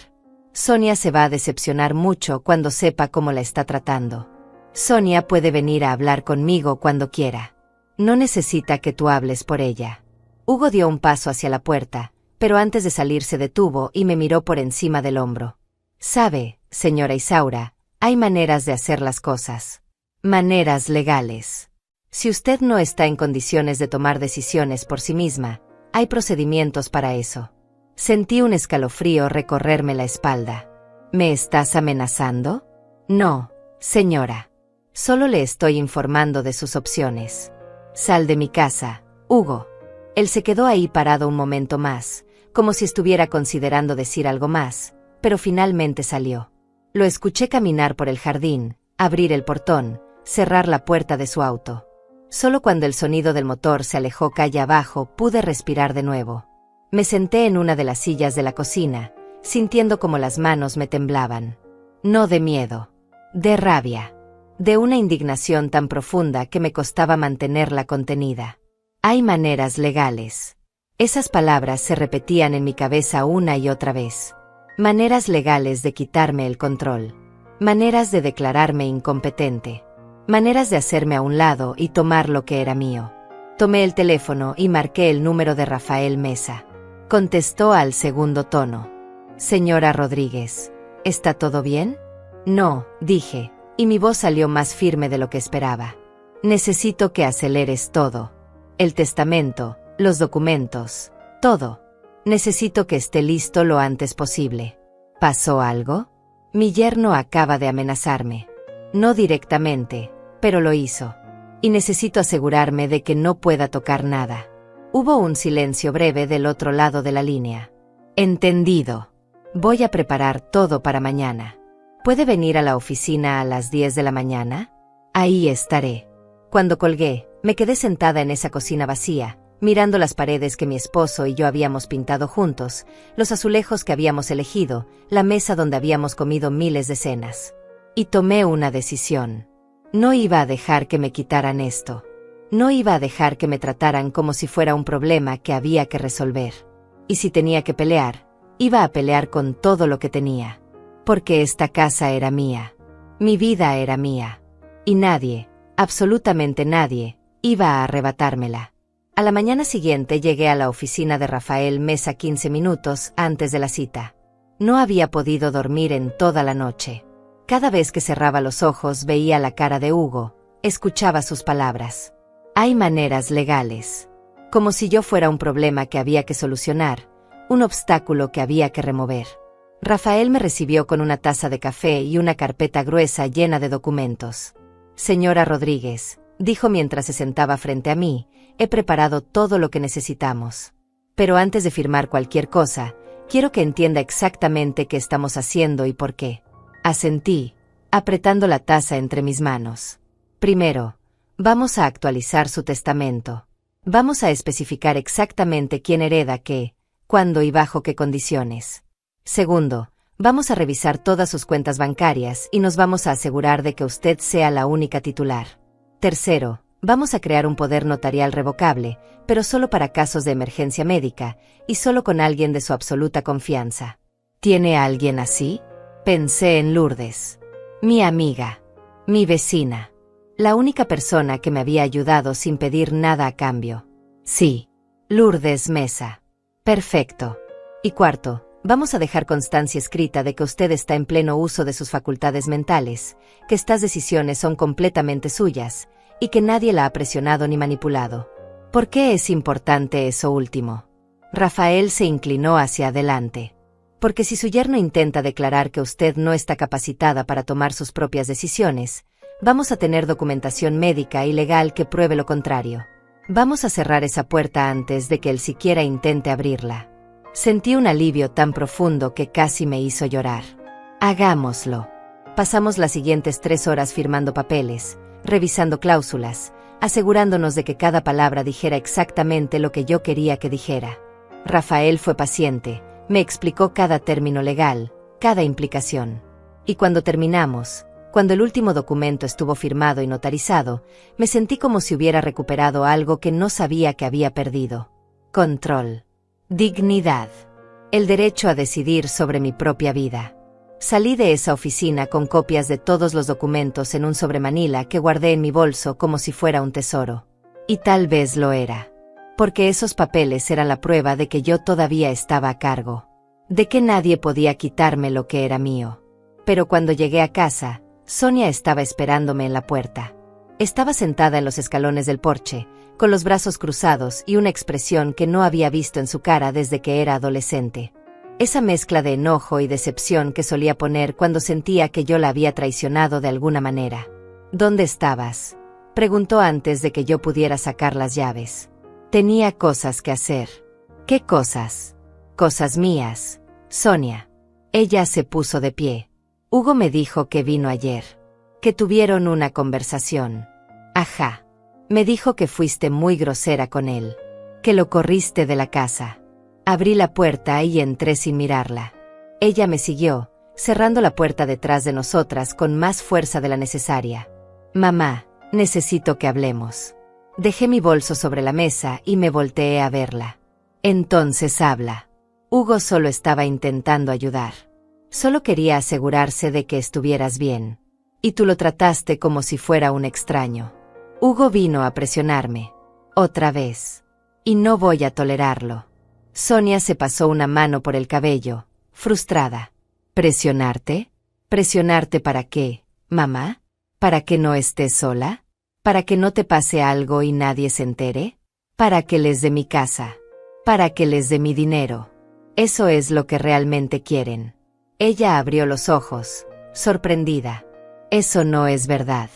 S1: Sonia se va a decepcionar mucho cuando sepa cómo la está tratando. Sonia puede venir a hablar conmigo cuando quiera. No necesita que tú hables por ella. Hugo dio un paso hacia la puerta, pero antes de salir se detuvo y me miró por encima del hombro. Sabe, señora Isaura, hay maneras de hacer las cosas. Maneras legales. Si usted no está en condiciones de tomar decisiones por sí misma, hay procedimientos para eso. Sentí un escalofrío recorrerme la espalda. ¿Me estás amenazando? No, señora. Solo le estoy informando de sus opciones. Sal de mi casa, Hugo. Él se quedó ahí parado un momento más, como si estuviera considerando decir algo más, pero finalmente salió. Lo escuché caminar por el jardín, abrir el portón, cerrar la puerta de su auto. Solo cuando el sonido del motor se alejó calle abajo pude respirar de nuevo. Me senté en una de las sillas de la cocina, sintiendo como las manos me temblaban. No de miedo, de rabia, de una indignación tan profunda que me costaba mantenerla contenida. Hay maneras legales. Esas palabras se repetían en mi cabeza una y otra vez. Maneras legales de quitarme el control. Maneras de declararme incompetente. Maneras de hacerme a un lado y tomar lo que era mío. Tomé el teléfono y marqué el número de Rafael Mesa. Contestó al segundo tono. Señora Rodríguez, ¿está todo bien? No, dije, y mi voz salió más firme de lo que esperaba. Necesito que aceleres todo. El testamento, los documentos, todo. Necesito que esté listo lo antes posible. ¿Pasó algo? Mi yerno acaba de amenazarme. No directamente, pero lo hizo. Y necesito asegurarme de que no pueda tocar nada. Hubo un silencio breve del otro lado de la línea. Entendido. Voy a preparar todo para mañana. ¿Puede venir a la oficina a las 10 de la mañana? Ahí estaré. Cuando colgué, me quedé sentada en esa cocina vacía, mirando las paredes que mi esposo y yo habíamos pintado juntos, los azulejos que habíamos elegido, la mesa donde habíamos comido miles de cenas. Y tomé una decisión. No iba a dejar que me quitaran esto. No iba a dejar que me trataran como si fuera un problema que había que resolver. Y si tenía que pelear, iba a pelear con todo lo que tenía. Porque esta casa era mía. Mi vida era mía. Y nadie, absolutamente nadie, iba a arrebatármela. A la mañana siguiente llegué a la oficina de Rafael Mesa 15 minutos antes de la cita. No había podido dormir en toda la noche. Cada vez que cerraba los ojos veía la cara de Hugo, escuchaba sus palabras. Hay maneras legales. Como si yo fuera un problema que había que solucionar, un obstáculo que había que remover. Rafael me recibió con una taza de café y una carpeta gruesa llena de documentos. Señora Rodríguez, dijo mientras se sentaba frente a mí, he preparado todo lo que necesitamos. Pero antes de firmar cualquier cosa, quiero que entienda exactamente qué estamos haciendo y por qué. Asentí, apretando la taza entre mis manos. Primero, vamos a actualizar su testamento. Vamos a especificar exactamente quién hereda qué, cuándo y bajo qué condiciones. Segundo, vamos a revisar todas sus cuentas bancarias y nos vamos a asegurar de que usted sea la única titular. Tercero, vamos a crear un poder notarial revocable, pero solo para casos de emergencia médica, y solo con alguien de su absoluta confianza. ¿Tiene a alguien así? Pensé en Lourdes. Mi amiga. Mi vecina. La única persona que me había ayudado sin pedir nada a cambio. Sí. Lourdes Mesa. Perfecto. Y cuarto, vamos a dejar constancia escrita de que usted está en pleno uso de sus facultades mentales, que estas decisiones son completamente suyas, y que nadie la ha presionado ni manipulado. ¿Por qué es importante eso último? Rafael se inclinó hacia adelante. Porque si su yerno intenta declarar que usted no está capacitada para tomar sus propias decisiones, vamos a tener documentación médica y legal que pruebe lo contrario. Vamos a cerrar esa puerta antes de que él siquiera intente abrirla. Sentí un alivio tan profundo que casi me hizo llorar. Hagámoslo. Pasamos las siguientes 3 horas firmando papeles, revisando cláusulas, asegurándonos de que cada palabra dijera exactamente lo que yo quería que dijera. Rafael fue paciente, me explicó cada término legal, cada implicación. Y cuando terminamos, cuando el último documento estuvo firmado y notarizado, me sentí como si hubiera recuperado algo que no sabía que había perdido. Control. Dignidad. El derecho a decidir sobre mi propia vida. Salí de esa oficina con copias de todos los documentos en un sobremanila que guardé en mi bolso como si fuera un tesoro. Y tal vez lo era. Porque esos papeles eran la prueba de que yo todavía estaba a cargo. De que nadie podía quitarme lo que era mío. Pero cuando llegué a casa, Sonia estaba esperándome en la puerta. Estaba sentada en los escalones del porche, con los brazos cruzados y una expresión que no había visto en su cara desde que era adolescente. Esa mezcla de enojo y decepción que solía poner cuando sentía que yo la había traicionado de alguna manera. ¿Dónde estabas?, preguntó antes de que yo pudiera sacar las llaves. Tenía cosas que hacer. ¿Qué cosas? Cosas mías, Sonia. Ella se puso de pie. Hugo me dijo que vino ayer. Que tuvieron una conversación. Ajá. Me dijo que fuiste muy grosera con él. Que lo corriste de la casa. Abrí la puerta y entré sin mirarla. Ella me siguió, cerrando la puerta detrás de nosotras con más fuerza de la necesaria. Mamá, necesito que hablemos. Dejé mi bolso sobre la mesa y me volteé a verla. Entonces habla. Hugo solo estaba intentando ayudar. Solo quería asegurarse de que estuvieras bien. Y tú lo trataste como si fuera un extraño. Hugo vino a presionarme. Otra vez. Y no voy a tolerarlo. Sonia se pasó una mano por el cabello, frustrada. ¿Presionarte? ¿Presionarte para qué, mamá? ¿Para que no estés sola? ¿Para que no te pase algo y nadie se entere? ¿Para que les dé mi casa? ¿Para que les dé mi dinero? Eso es lo que realmente quieren. Ella abrió los ojos, sorprendida. Eso no es verdad.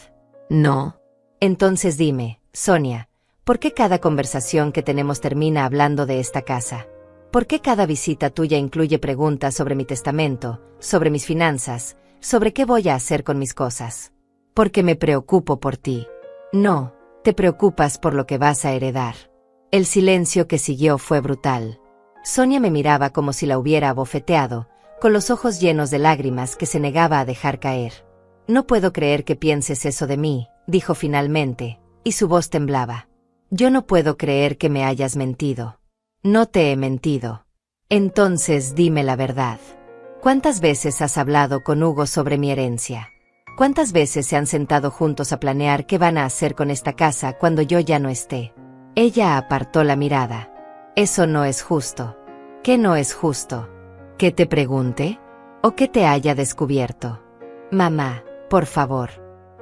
S1: ¿No? Entonces dime, Sonia, ¿por qué cada conversación que tenemos termina hablando de esta casa? ¿Por qué cada visita tuya incluye preguntas sobre mi testamento, sobre mis finanzas, sobre qué voy a hacer con mis cosas? Porque me preocupo por ti. No, te preocupas por lo que vas a heredar. El silencio que siguió fue brutal. Sonia me miraba como si la hubiera abofeteado, con los ojos llenos de lágrimas que se negaba a dejar caer. No puedo creer que pienses eso de mí, dijo finalmente, y su voz temblaba. Yo no puedo creer que me hayas mentido. No te he mentido. Entonces dime la verdad. ¿Cuántas veces has hablado con Hugo sobre mi herencia? ¿Cuántas veces se han sentado juntos a planear qué van a hacer con esta casa cuando yo ya no esté? Ella apartó la mirada. Eso no es justo. ¿Qué no es justo? ¿Que te pregunte? ¿O que te haya descubierto? Mamá, por favor.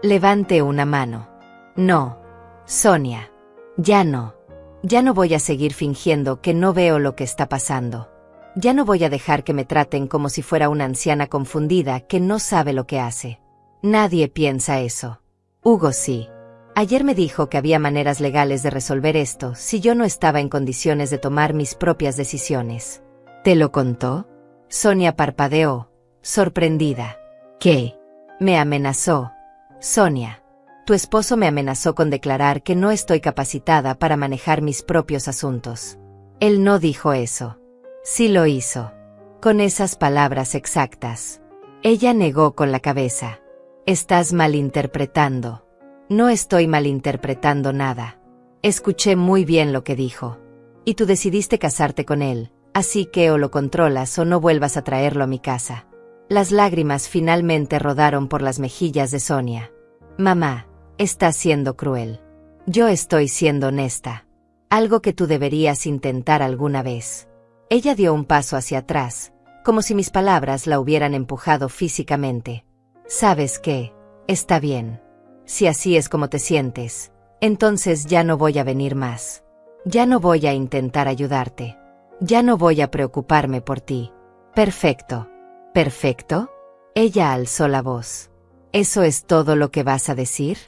S1: Levante una mano. No. Sonia. Ya no. Ya no voy a seguir fingiendo que no veo lo que está pasando. Ya no voy a dejar que me traten como si fuera una anciana confundida que no sabe lo que hace. Nadie piensa eso. Hugo sí. Ayer me dijo que había maneras legales de resolver esto si yo no estaba en condiciones de tomar mis propias decisiones. ¿Te lo contó? Sonia parpadeó, sorprendida. ¿Qué? Me amenazó. Sonia. Tu esposo me amenazó con declarar que no estoy capacitada para manejar mis propios asuntos. Él no dijo eso. Sí lo hizo. Con esas palabras exactas. Ella negó con la cabeza. Estás malinterpretando. No estoy malinterpretando nada. Escuché muy bien lo que dijo. Y tú decidiste casarte con él, así que o lo controlas o no vuelvas a traerlo a mi casa. Las lágrimas finalmente rodaron por las mejillas de Sonia. Mamá, Estás siendo cruel. Yo estoy siendo honesta. Algo que tú deberías intentar alguna vez. Ella dio un paso hacia atrás, como si mis palabras la hubieran empujado físicamente. ¿Sabes qué? Está bien. Si así es como te sientes, entonces ya no voy a venir más. Ya no voy a intentar ayudarte. Ya no voy a preocuparme por ti. Perfecto. ¿Perfecto? Ella alzó la voz. ¿Eso es todo lo que vas a decir?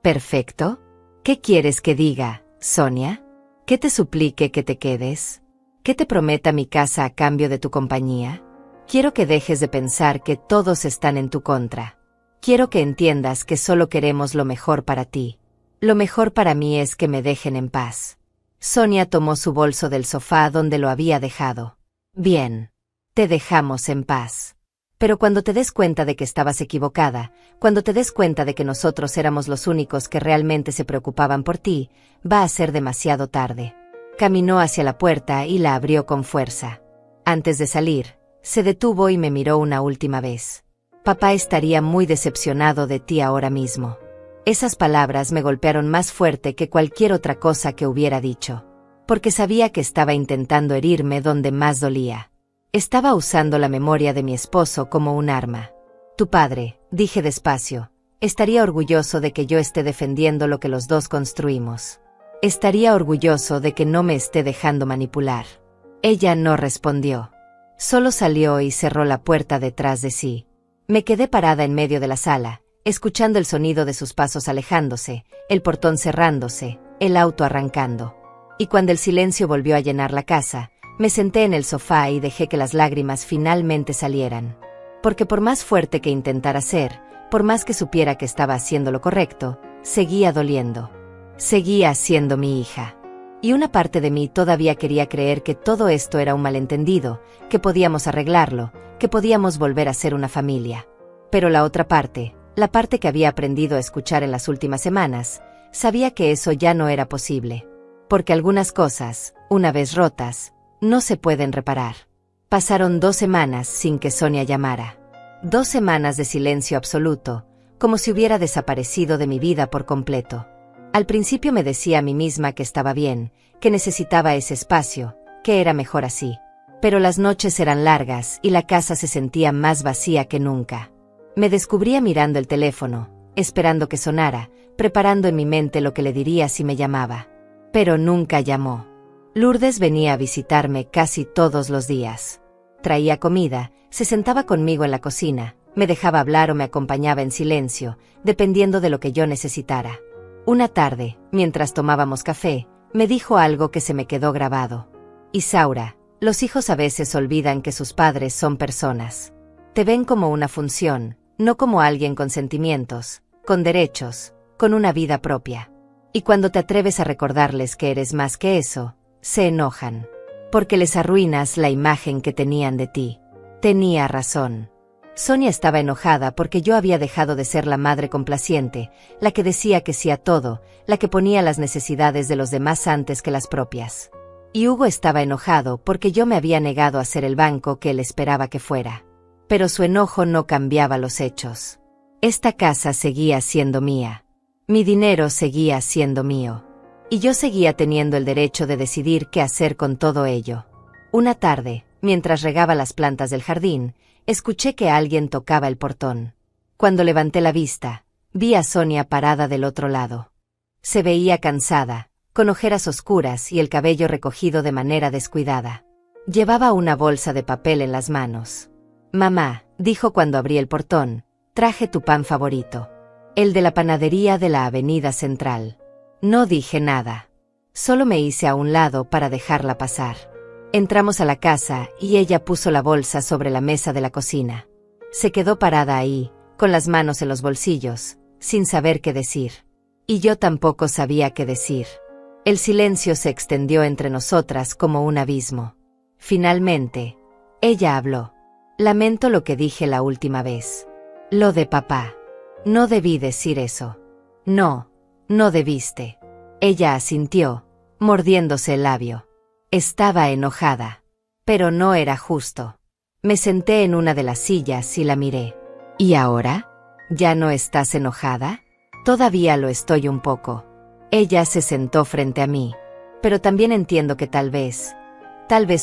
S1: ¿Perfecto? ¿Qué quieres que diga, Sonia? ¿Que te suplique que te quedes? ¿Que te prometa mi casa a cambio de tu compañía? Quiero que dejes de pensar que todos están en tu contra. Quiero que entiendas que solo queremos lo mejor para ti. Lo mejor para mí es que me dejen en paz. Sonia tomó su bolso del sofá donde lo había dejado. Bien. Te dejamos en paz. Pero cuando te des cuenta de que estabas equivocada, cuando te des cuenta de que nosotros éramos los únicos que realmente se preocupaban por ti, va a ser demasiado tarde. Caminó hacia la puerta y la abrió con fuerza. Antes de salir, se detuvo y me miró una última vez. Papá estaría muy decepcionado de ti ahora mismo. Esas palabras me golpearon más fuerte que cualquier otra cosa que hubiera dicho. Porque sabía que estaba intentando herirme donde más dolía. Estaba usando la memoria de mi esposo como un arma. Tu padre, dije despacio, estaría orgulloso de que yo esté defendiendo lo que los dos construimos. Estaría orgulloso de que no me esté dejando manipular. Ella no respondió. Solo salió y cerró la puerta detrás de sí. Me quedé parada en medio de la sala, escuchando el sonido de sus pasos alejándose, el portón cerrándose, el auto arrancando. Y cuando el silencio volvió a llenar la casa, me senté en el sofá y dejé que las lágrimas finalmente salieran. Porque por más fuerte que intentara ser, por más que supiera que estaba haciendo lo correcto, seguía doliendo. Seguía siendo mi hija. Y una parte de mí todavía quería creer que todo esto era un malentendido, que podíamos arreglarlo, que podíamos volver a ser una familia. Pero la otra parte, la parte que había aprendido a escuchar en las últimas semanas, sabía que eso ya no era posible. Porque algunas cosas, una vez rotas, no se pueden reparar. Pasaron 2 semanas sin que Sonia llamara. 2 semanas de silencio absoluto, como si hubiera desaparecido de mi vida por completo. Al principio me decía a mí misma que estaba bien, que necesitaba ese espacio, que era mejor así. Pero las noches eran largas y la casa se sentía más vacía que nunca. Me descubría mirando el teléfono, esperando que sonara, preparando en mi mente lo que le diría si me llamaba. Pero nunca llamó. Lourdes venía a visitarme casi todos los días. Traía comida, se sentaba conmigo en la cocina, me dejaba hablar o me acompañaba en silencio, dependiendo de lo que yo necesitara. Una tarde, mientras tomábamos café, me dijo algo que se me quedó grabado. Isaura, los hijos a veces olvidan que sus padres son personas. Te ven como una función, no como alguien con sentimientos, con derechos, con una vida propia. Y cuando te atreves a recordarles que eres más que eso, se enojan. Porque les arruinas la imagen que tenían de ti. Tenía razón. Sonia estaba enojada porque yo había dejado de ser la madre complaciente, la que decía que sí a todo, la que ponía las necesidades de los demás antes que las propias. Y Hugo estaba enojado porque yo me había negado a ser el banco que él esperaba que fuera. Pero su enojo no cambiaba los hechos. Esta casa seguía siendo mía. Mi dinero seguía siendo mío. Y yo seguía teniendo el derecho de decidir qué hacer con todo ello. Una tarde, mientras regaba las plantas del jardín, escuché que alguien tocaba el portón. Cuando levanté la vista, vi a Sonia parada del otro lado. Se veía cansada, con ojeras oscuras y el cabello recogido de manera descuidada. Llevaba una bolsa de papel en las manos. Mamá, dijo cuando abrí el portón, traje tu pan favorito. El de la panadería de la Avenida Central. No dije nada. Solo me hice a un lado para dejarla pasar. Entramos a la casa y ella puso la bolsa sobre la mesa de la cocina. Se quedó parada ahí, con las manos en los bolsillos, sin saber qué decir. Y yo tampoco sabía qué decir. El silencio se extendió entre nosotras como un abismo. Finalmente, ella habló. Lamento lo que dije la última vez. Lo de papá. No debí decir eso. No debiste. Ella asintió, mordiéndose el labio. Estaba enojada. Pero no era justo. Me senté en una de las sillas y la miré. ¿Y ahora? ¿Ya no estás enojada? Todavía lo estoy un poco. Ella se sentó frente a mí. Pero también entiendo que tal vez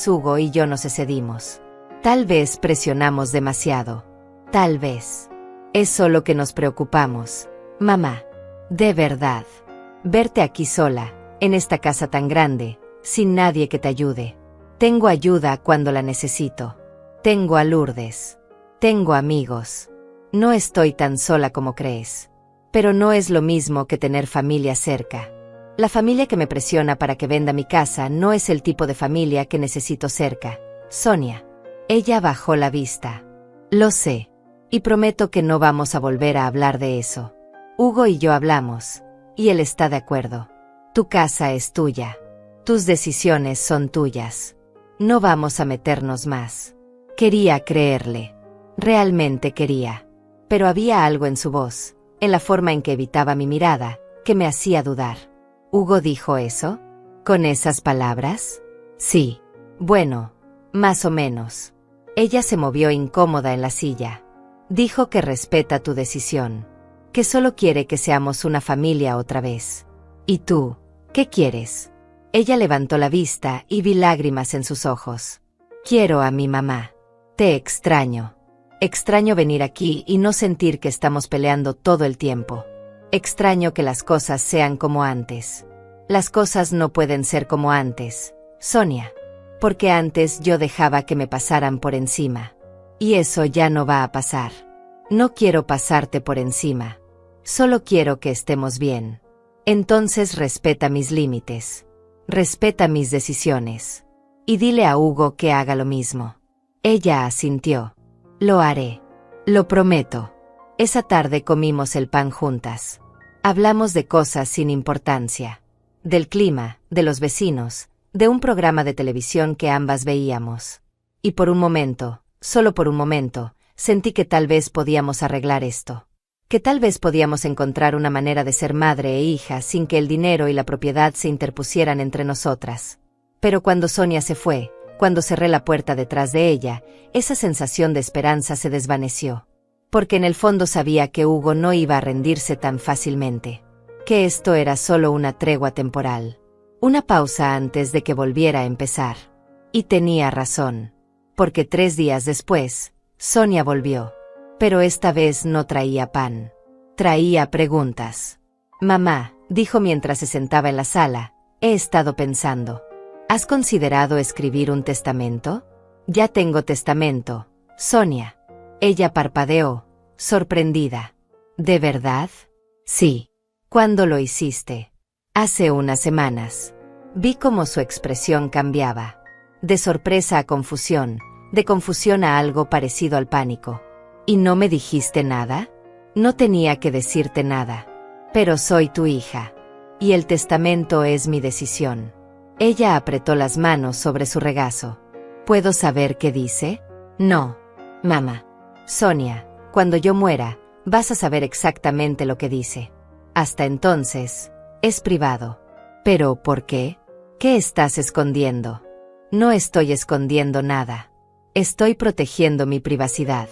S1: Hugo y yo nos excedimos. Tal vez presionamos demasiado. Tal vez. Es solo que nos preocupamos. Mamá. De verdad. Verte aquí sola, en esta casa tan grande, sin nadie que te ayude. Tengo ayuda cuando la necesito. Tengo a Lourdes. Tengo amigos. No estoy tan sola como crees. Pero no es lo mismo que tener familia cerca. La familia que me presiona para que venda mi casa no es el tipo de familia que necesito cerca. Sonia. Ella bajó la vista. Lo sé. Y prometo que no vamos a volver a hablar de eso. Hugo y yo hablamos. Y él está de acuerdo. Tu casa es tuya. Tus decisiones son tuyas. No vamos a meternos más. Quería creerle. Realmente quería. Pero había algo en su voz, en la forma en que evitaba mi mirada, que me hacía dudar. ¿Hugo dijo eso? ¿Con esas palabras? Sí. Bueno, más o menos. Ella se movió incómoda en la silla. Dijo que respeta tu decisión. Que solo quiere que seamos una familia otra vez. ¿Y tú? ¿Qué quieres? Ella levantó la vista y vi lágrimas en sus ojos. Quiero a mi mamá. Te extraño. Extraño venir aquí y no sentir que estamos peleando todo el tiempo. Extraño que las cosas sean como antes. Las cosas no pueden ser como antes, Sonia. Porque antes yo dejaba que me pasaran por encima. Y eso ya no va a pasar. No quiero pasarte por encima. Solo quiero que estemos bien. Entonces respeta mis límites. Respeta mis decisiones. Y dile a Hugo que haga lo mismo. Ella asintió. Lo haré. Lo prometo. Esa tarde comimos el pan juntas. Hablamos de cosas sin importancia. Del clima, de los vecinos, de un programa de televisión que ambas veíamos. Y por un momento, solo por un momento, sentí que tal vez podíamos arreglar esto. Que tal vez podíamos encontrar una manera de ser madre e hija sin que el dinero y la propiedad se interpusieran entre nosotras. Pero cuando Sonia se fue, cuando cerré la puerta detrás de ella, esa sensación de esperanza se desvaneció. Porque en el fondo sabía que Hugo no iba a rendirse tan fácilmente. Que esto era solo una tregua temporal. Una pausa antes de que volviera a empezar. Y tenía razón. Porque 3 días después, Sonia volvió. Pero esta vez no traía pan. Traía preguntas. Mamá, dijo mientras se sentaba en la sala, he estado pensando. ¿Has considerado escribir un testamento? Ya tengo testamento, Sonia. Ella parpadeó, sorprendida. ¿De verdad? Sí. ¿Cuándo lo hiciste? Hace unas semanas. Vi cómo su expresión cambiaba. De sorpresa a confusión, de confusión a algo parecido al pánico. ¿Y no me dijiste nada? No tenía que decirte nada. Pero soy tu hija. Y el testamento es mi decisión. Ella apretó las manos sobre su regazo. ¿Puedo saber qué dice? No. Mamá. Sonia, cuando yo muera, vas a saber exactamente lo que dice. Hasta entonces, es privado. ¿Pero por qué? ¿Qué estás escondiendo? No estoy escondiendo nada. Estoy protegiendo mi privacidad.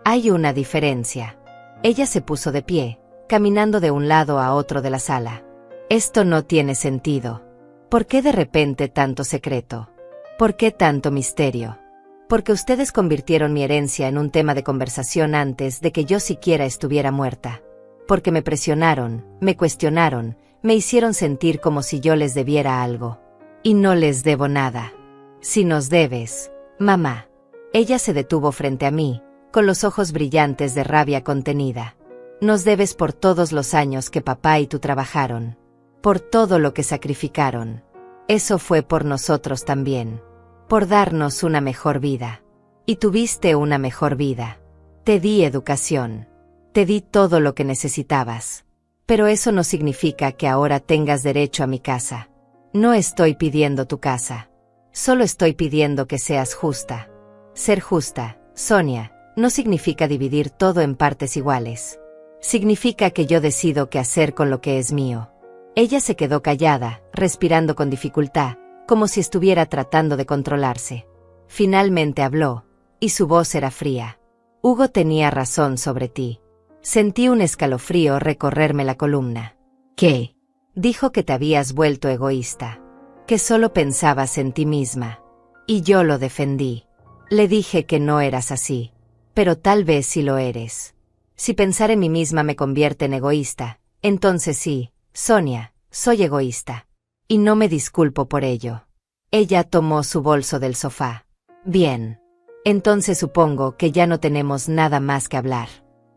S1: Hay una diferencia. Ella se puso de pie, caminando de un lado a otro de la sala. Esto no tiene sentido. ¿Por qué de repente tanto secreto? ¿Por qué tanto misterio? Porque ustedes convirtieron mi herencia en un tema de conversación antes de que yo siquiera estuviera muerta. Porque me presionaron, me cuestionaron, me hicieron sentir como si yo les debiera algo. Y no les debo nada. Si nos debes, mamá. Ella se detuvo frente a mí, con los ojos brillantes de rabia contenida. Nos debes por todos los años que papá y tú trabajaron. Por todo lo que sacrificaron. Eso fue por nosotros también. Por darnos una mejor vida. Y tuviste una mejor vida. Te di educación. Te di todo lo que necesitabas. Pero eso no significa que ahora tengas derecho a mi casa. No estoy pidiendo tu casa. Solo estoy pidiendo que seas justa. Ser justa, Sonia, no significa dividir todo en partes iguales. Significa que yo decido qué hacer con lo que es mío. Ella se quedó callada, respirando con dificultad, como si estuviera tratando de controlarse. Finalmente habló, y su voz era fría. Hugo tenía razón sobre ti. Sentí un escalofrío recorrerme la columna. ¿Qué? Dijo que te habías vuelto egoísta. Que solo pensabas en ti misma. Y yo lo defendí. Le dije que no eras así. Pero tal vez sí lo eres. Si pensar en mí misma me convierte en egoísta, entonces sí, Sonia, soy egoísta. Y no me disculpo por ello. Ella tomó su bolso del sofá. Bien. Entonces supongo que ya no tenemos nada más que hablar.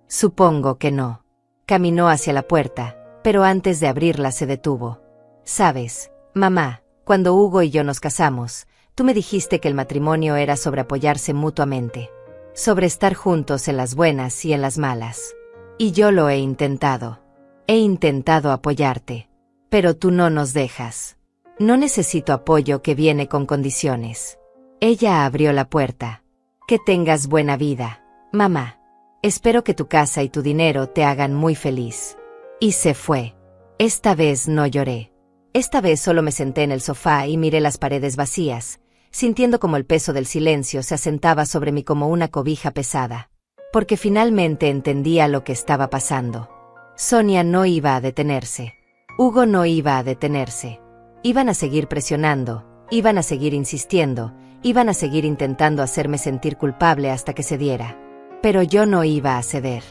S1: Supongo que no. Caminó hacia la puerta, pero antes de abrirla se detuvo. Sabes, mamá, cuando Hugo y yo nos casamos, tú me dijiste que el matrimonio era sobre apoyarse mutuamente. Sobre estar juntos en las buenas y en las malas. Y yo lo he intentado. He intentado apoyarte. Pero tú no nos dejas. No necesito apoyo que viene con condiciones. Ella abrió la puerta. Que tengas buena vida, mamá. Espero que tu casa y tu dinero te hagan muy feliz. Y se fue. Esta vez no lloré. Esta vez solo me senté en el sofá y miré las paredes vacías, sintiendo como el peso del silencio se asentaba sobre mí como una cobija pesada. Porque finalmente entendía lo que estaba pasando. Sonia no iba a detenerse. Hugo no iba a detenerse. Iban a seguir presionando, iban a seguir insistiendo, iban a seguir intentando hacerme sentir culpable hasta que cediera. Pero yo no iba a ceder.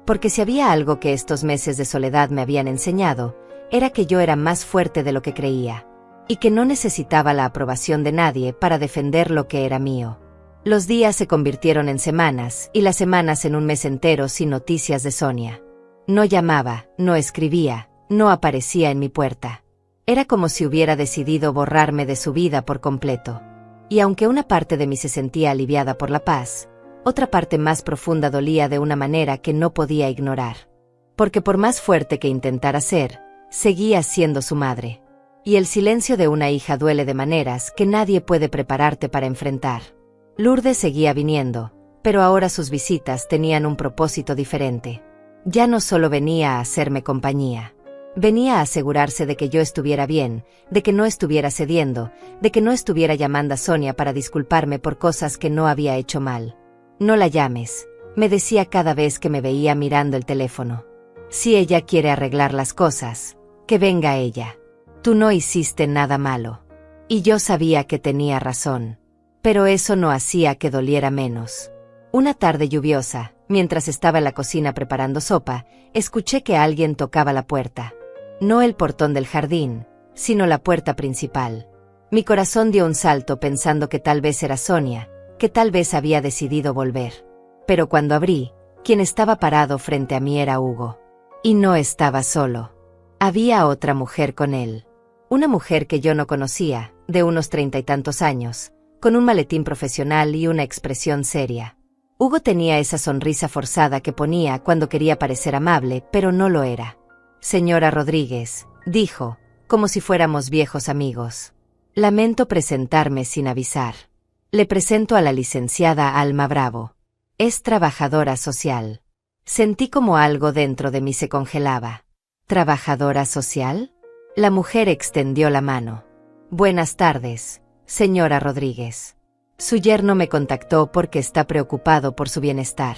S1: Porque si había algo que estos meses de soledad me habían enseñado, era que yo era más fuerte de lo que creía. Y que no necesitaba la aprobación de nadie para defender lo que era mío. Los días se convirtieron en semanas, y las semanas en un mes entero sin noticias de Sonia. No llamaba, no escribía, no aparecía en mi puerta. Era como si hubiera decidido borrarme de su vida por completo. Y aunque una parte de mí se sentía aliviada por la paz, otra parte más profunda dolía de una manera que no podía ignorar. Porque por más fuerte que intentara ser, seguía siendo su madre. Y el silencio de una hija duele de maneras que nadie puede prepararte para enfrentar. Lourdes seguía viniendo, pero ahora sus visitas tenían un propósito diferente. Ya no solo venía a hacerme compañía. Venía a asegurarse de que yo estuviera bien, de que no estuviera cediendo, de que no estuviera llamando a Sonia para disculparme por cosas que no había hecho mal. No la llames, me decía cada vez que me veía mirando el teléfono. Si ella quiere arreglar las cosas, que venga ella. Tú no hiciste nada malo. Y yo sabía que tenía razón. Pero eso no hacía que doliera menos. Una tarde lluviosa, mientras estaba en la cocina preparando sopa, escuché que alguien tocaba la puerta. No el portón del jardín, sino la puerta principal. Mi corazón dio un salto pensando que tal vez era Sonia, que tal vez había decidido volver. Pero cuando abrí, quien estaba parado frente a mí era Hugo. Y no estaba solo. Había otra mujer con él. Una mujer que yo no conocía, de unos 30 y tantos años, con un maletín profesional y una expresión seria. Hugo tenía esa sonrisa forzada que ponía cuando quería parecer amable, pero no lo era. Señora Rodríguez, dijo, como si fuéramos viejos amigos. Lamento presentarme sin avisar. Le presento a la licenciada Alma Bravo. Es trabajadora social. Sentí como algo dentro de mí se congelaba. ¿Trabajadora social? La mujer extendió la mano. Buenas tardes, señora Rodríguez. Su yerno me contactó porque está preocupado por su bienestar.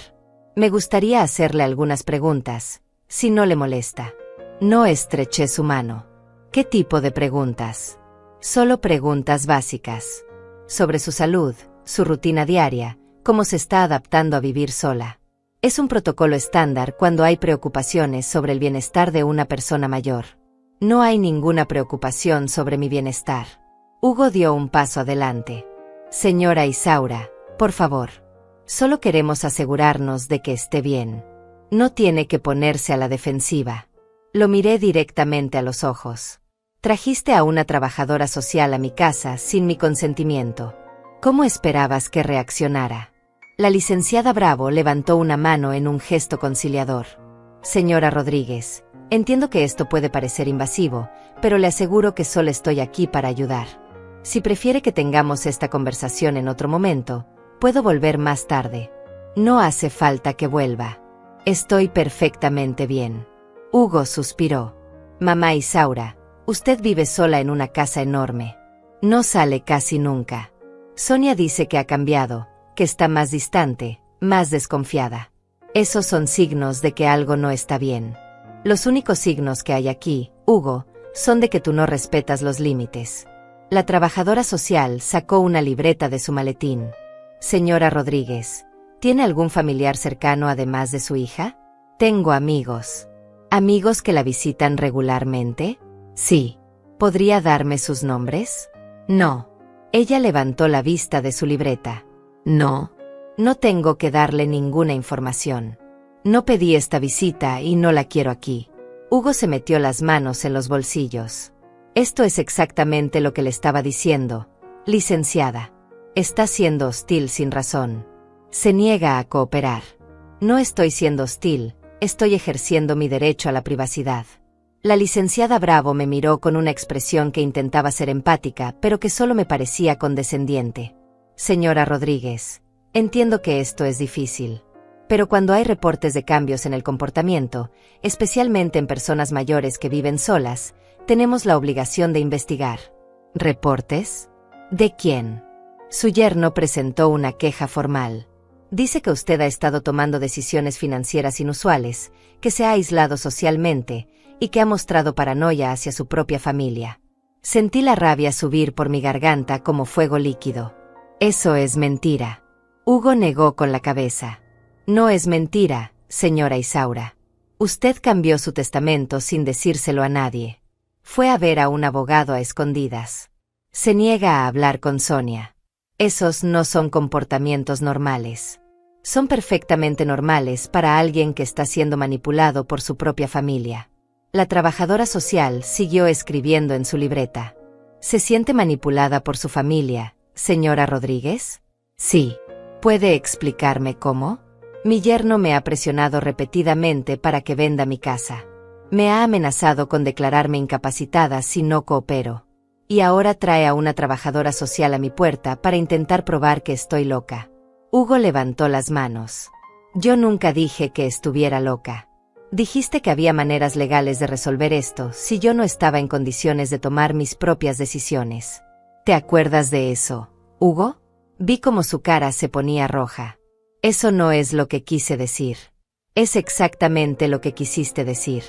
S1: Me gustaría hacerle algunas preguntas, si no le molesta. No estreché su mano. ¿Qué tipo de preguntas? Solo preguntas básicas. Sobre su salud, su rutina diaria, cómo se está adaptando a vivir sola. Es un protocolo estándar cuando hay preocupaciones sobre el bienestar de una persona mayor. No hay ninguna preocupación sobre mi bienestar. Hugo dio un paso adelante. Señora Isaura, por favor. Solo queremos asegurarnos de que esté bien. No tiene que ponerse a la defensiva. Lo miré directamente a los ojos. Trajiste a una trabajadora social a mi casa sin mi consentimiento. ¿Cómo esperabas que reaccionara? La licenciada Bravo levantó una mano en un gesto conciliador. Señora Rodríguez, entiendo que esto puede parecer invasivo, pero le aseguro que solo estoy aquí para ayudar. Si prefiere que tengamos esta conversación en otro momento, puedo volver más tarde. No hace falta que vuelva. Estoy perfectamente bien. Hugo suspiró. Mamá Isaura, usted vive sola en una casa enorme. No sale casi nunca. Sonia dice que ha cambiado, que está más distante, más desconfiada. Esos son signos de que algo no está bien. Los únicos signos que hay aquí, Hugo, son de que tú no respetas los límites. La trabajadora social sacó una libreta de su maletín. Señora Rodríguez, ¿tiene algún familiar cercano además de su hija? Tengo amigos. ¿Amigos que la visitan regularmente? Sí. ¿Podría darme sus nombres? No. Ella levantó la vista de su libreta. No. No tengo que darle ninguna información. No pedí esta visita y no la quiero aquí. Hugo se metió las manos en los bolsillos. Esto es exactamente lo que le estaba diciendo. Licenciada. Está siendo hostil sin razón. Se niega a cooperar. No estoy siendo hostil, estoy ejerciendo mi derecho a la privacidad. La licenciada Bravo me miró con una expresión que intentaba ser empática, pero que solo me parecía condescendiente. Señora Rodríguez, entiendo que esto es difícil. Pero cuando hay reportes de cambios en el comportamiento, especialmente en personas mayores que viven solas, tenemos la obligación de investigar. ¿Reportes? ¿De quién? Su yerno presentó una queja formal. Dice que usted ha estado tomando decisiones financieras inusuales, que se ha aislado socialmente y que ha mostrado paranoia hacia su propia familia. Sentí la rabia subir por mi garganta como fuego líquido. Eso es mentira. Hugo negó con la cabeza. No es mentira, señora Isaura. Usted cambió su testamento sin decírselo a nadie. Fue a ver a un abogado a escondidas. Se niega a hablar con Sonia. Esos no son comportamientos normales. Son perfectamente normales para alguien que está siendo manipulado por su propia familia. La trabajadora social siguió escribiendo en su libreta. ¿Se siente manipulada por su familia, señora Rodríguez? Sí. ¿Puede explicarme cómo? Mi yerno me ha presionado repetidamente para que venda mi casa. Me ha amenazado con declararme incapacitada si no coopero. Y ahora trae a una trabajadora social a mi puerta para intentar probar que estoy loca. Hugo levantó las manos. Yo nunca dije que estuviera loca. Dijiste que había maneras legales de resolver esto si yo no estaba en condiciones de tomar mis propias decisiones. ¿Te acuerdas de eso, Hugo? Vi cómo su cara se ponía roja. Eso no es lo que quise decir. Es exactamente lo que quisiste decir.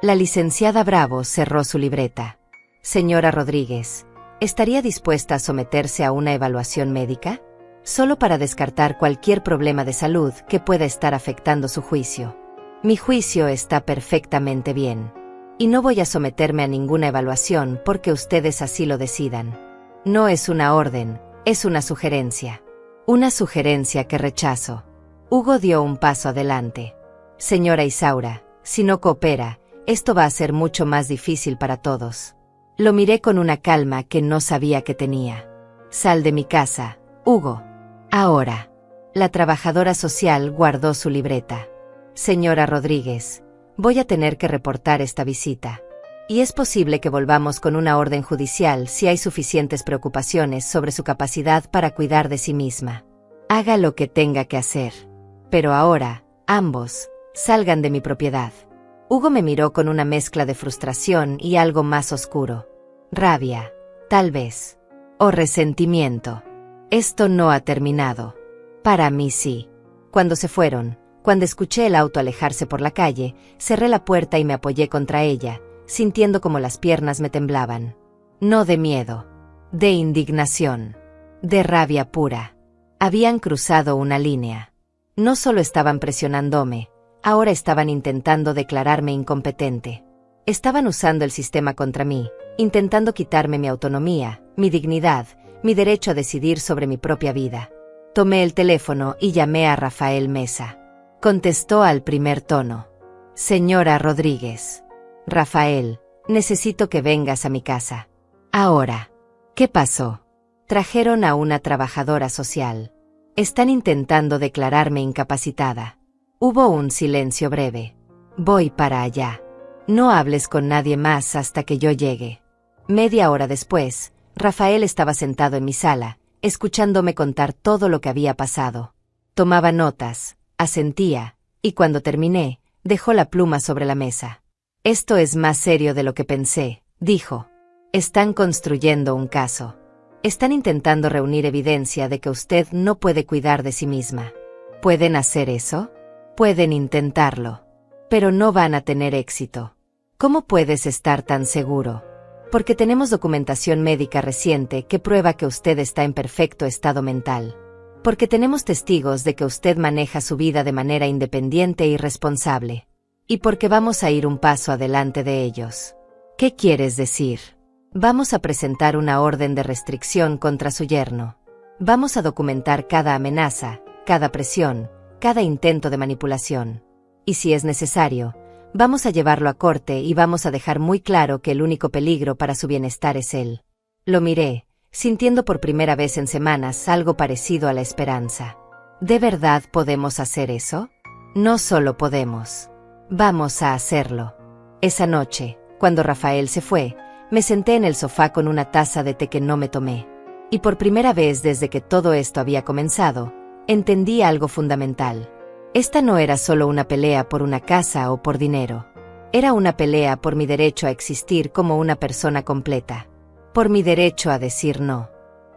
S1: La licenciada Bravo cerró su libreta. Señora Rodríguez, ¿estaría dispuesta a someterse a una evaluación médica? Solo para descartar cualquier problema de salud que pueda estar afectando su juicio. Mi juicio está perfectamente bien. Y no voy a someterme a ninguna evaluación porque ustedes así lo decidan. No es una orden, es una sugerencia. Una sugerencia que rechazo. Hugo dio un paso adelante. Señora Isaura, si no coopera, esto va a ser mucho más difícil para todos. Lo miré con una calma que no sabía que tenía. Sal de mi casa, Hugo. Ahora. La trabajadora social guardó su libreta. Señora Rodríguez, voy a tener que reportar esta visita. Y es posible que volvamos con una orden judicial si hay suficientes preocupaciones sobre su capacidad para cuidar de sí misma. Haga lo que tenga que hacer. Pero ahora, ambos, salgan de mi propiedad. Hugo me miró con una mezcla de frustración y algo más oscuro. Rabia, tal vez. O resentimiento. Esto no ha terminado. Para mí sí. Cuando se fueron, cuando escuché el auto alejarse por la calle, cerré la puerta y me apoyé contra ella, sintiendo como las piernas me temblaban. No de miedo, de indignación, de rabia pura. Habían cruzado una línea. No solo estaban presionándome, ahora estaban intentando declararme incompetente. Estaban usando el sistema contra mí, intentando quitarme mi autonomía, mi dignidad, mi derecho a decidir sobre mi propia vida. Tomé el teléfono y llamé a Rafael Mesa. Contestó al primer tono. Señora Rodríguez. Rafael, necesito que vengas a mi casa. Ahora. ¿Qué pasó? Trajeron a una trabajadora social. Están intentando declararme incapacitada. Hubo un silencio breve. Voy para allá. No hables con nadie más hasta que yo llegue. Media hora después, Rafael estaba sentado en mi sala, escuchándome contar todo lo que había pasado. Tomaba notas, asentía, y cuando terminé, dejó la pluma sobre la mesa. Esto es más serio de lo que pensé, dijo. Están construyendo un caso. Están intentando reunir evidencia de que usted no puede cuidar de sí misma. ¿Pueden hacer eso? Pueden intentarlo, pero no van a tener éxito. ¿Cómo puedes estar tan seguro? Porque tenemos documentación médica reciente que prueba que usted está en perfecto estado mental. Porque tenemos testigos de que usted maneja su vida de manera independiente y responsable. Y porque vamos a ir un paso adelante de ellos. ¿Qué quieres decir? Vamos a presentar una orden de restricción contra su yerno. Vamos a documentar cada amenaza, cada presión, cada intento de manipulación. Y si es necesario, vamos a llevarlo a corte y vamos a dejar muy claro que el único peligro para su bienestar es él. Lo miré, sintiendo por primera vez en semanas algo parecido a la esperanza. ¿De verdad podemos hacer eso? No solo podemos. Vamos a hacerlo. Esa noche, cuando Rafael se fue, me senté en el sofá con una taza de té que no me tomé. Y por primera vez desde que todo esto había comenzado, entendí algo fundamental. Esta no era solo una pelea por una casa o por dinero. Era una pelea por mi derecho a existir como una persona completa. Por mi derecho a decir no.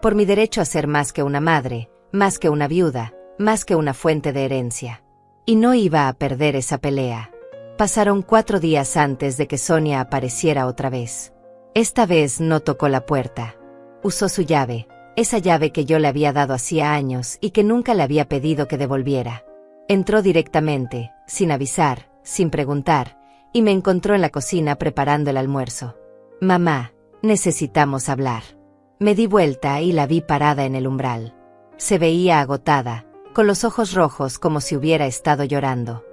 S1: Por mi derecho a ser más que una madre, más que una viuda, más que una fuente de herencia. Y no iba a perder esa pelea. Pasaron 4 días antes de que Sonia apareciera otra vez. Esta vez no tocó la puerta. Usó su llave, esa llave que yo le había dado hacía años y que nunca le había pedido que devolviera. Entró directamente, sin avisar, sin preguntar, y me encontró en la cocina preparando el almuerzo. Mamá, necesitamos hablar. Me di vuelta y la vi parada en el umbral. Se veía agotada, con los ojos rojos como si hubiera estado llorando.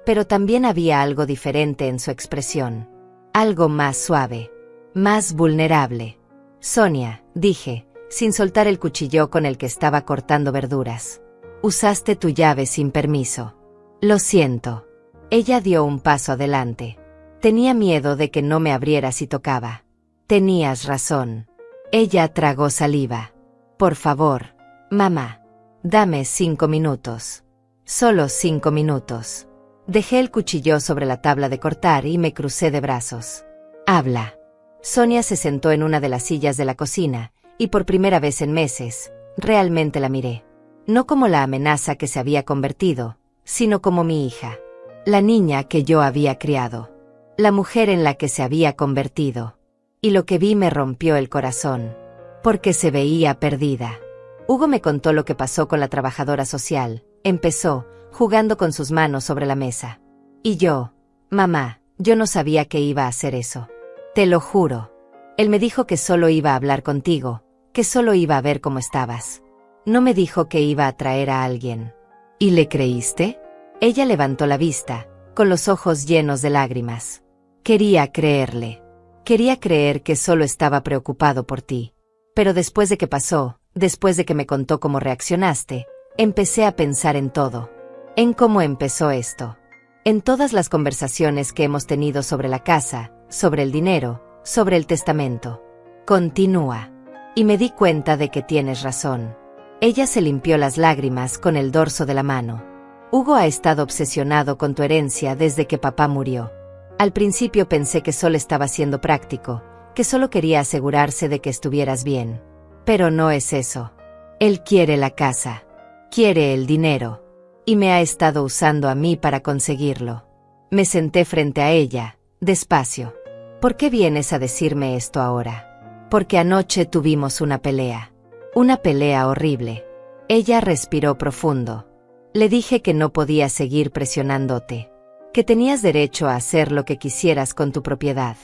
S1: Pero también había algo diferente en su expresión. Algo más suave. Más vulnerable. Sonia, dije, sin soltar el cuchillo con el que estaba cortando verduras. Usaste tu llave sin permiso. Lo siento. Ella dio un paso adelante. Tenía miedo de que no me abriera si tocaba. Tenías razón. Ella tragó saliva. Por favor, mamá, dame 5 minutos. Solo 5 minutos. Dejé el cuchillo sobre la tabla de cortar y me crucé de brazos. Habla. Sonia se sentó en una de las sillas de la cocina, y por primera vez en meses, realmente la miré. No como la amenaza que se había convertido, sino como mi hija. La niña que yo había criado. La mujer en la que se había convertido. Y lo que vi me rompió el corazón. Porque se veía perdida. Hugo me contó lo que pasó con la trabajadora social. Empezó, jugando con sus manos sobre la mesa. Y yo, mamá, yo no sabía que iba a hacer eso. Te lo juro. Él me dijo que solo iba a hablar contigo, que solo iba a ver cómo estabas. No me dijo que iba a traer a alguien. ¿Y le creíste? Ella levantó la vista, con los ojos llenos de lágrimas. Quería creerle. Quería creer que solo estaba preocupado por ti. Pero después de que pasó, después de que me contó cómo reaccionaste, empecé a pensar en todo. En cómo empezó esto. En todas las conversaciones que hemos tenido sobre la casa, sobre el dinero, sobre el testamento. Continúa. Y me di cuenta de que tienes razón. Ella se limpió las lágrimas con el dorso de la mano. Hugo ha estado obsesionado con tu herencia desde que papá murió. Al principio pensé que solo estaba siendo práctico, que solo quería asegurarse de que estuvieras bien. Pero no es eso. Él quiere la casa. Quiere el dinero. Y me ha estado usando a mí para conseguirlo. Me senté frente a ella, despacio. ¿Por qué vienes a decirme esto ahora? Porque anoche tuvimos una pelea. Una pelea horrible. Ella respiró profundo. Le dije que no podía seguir presionándote. Que tenías derecho a hacer lo que quisieras con tu propiedad.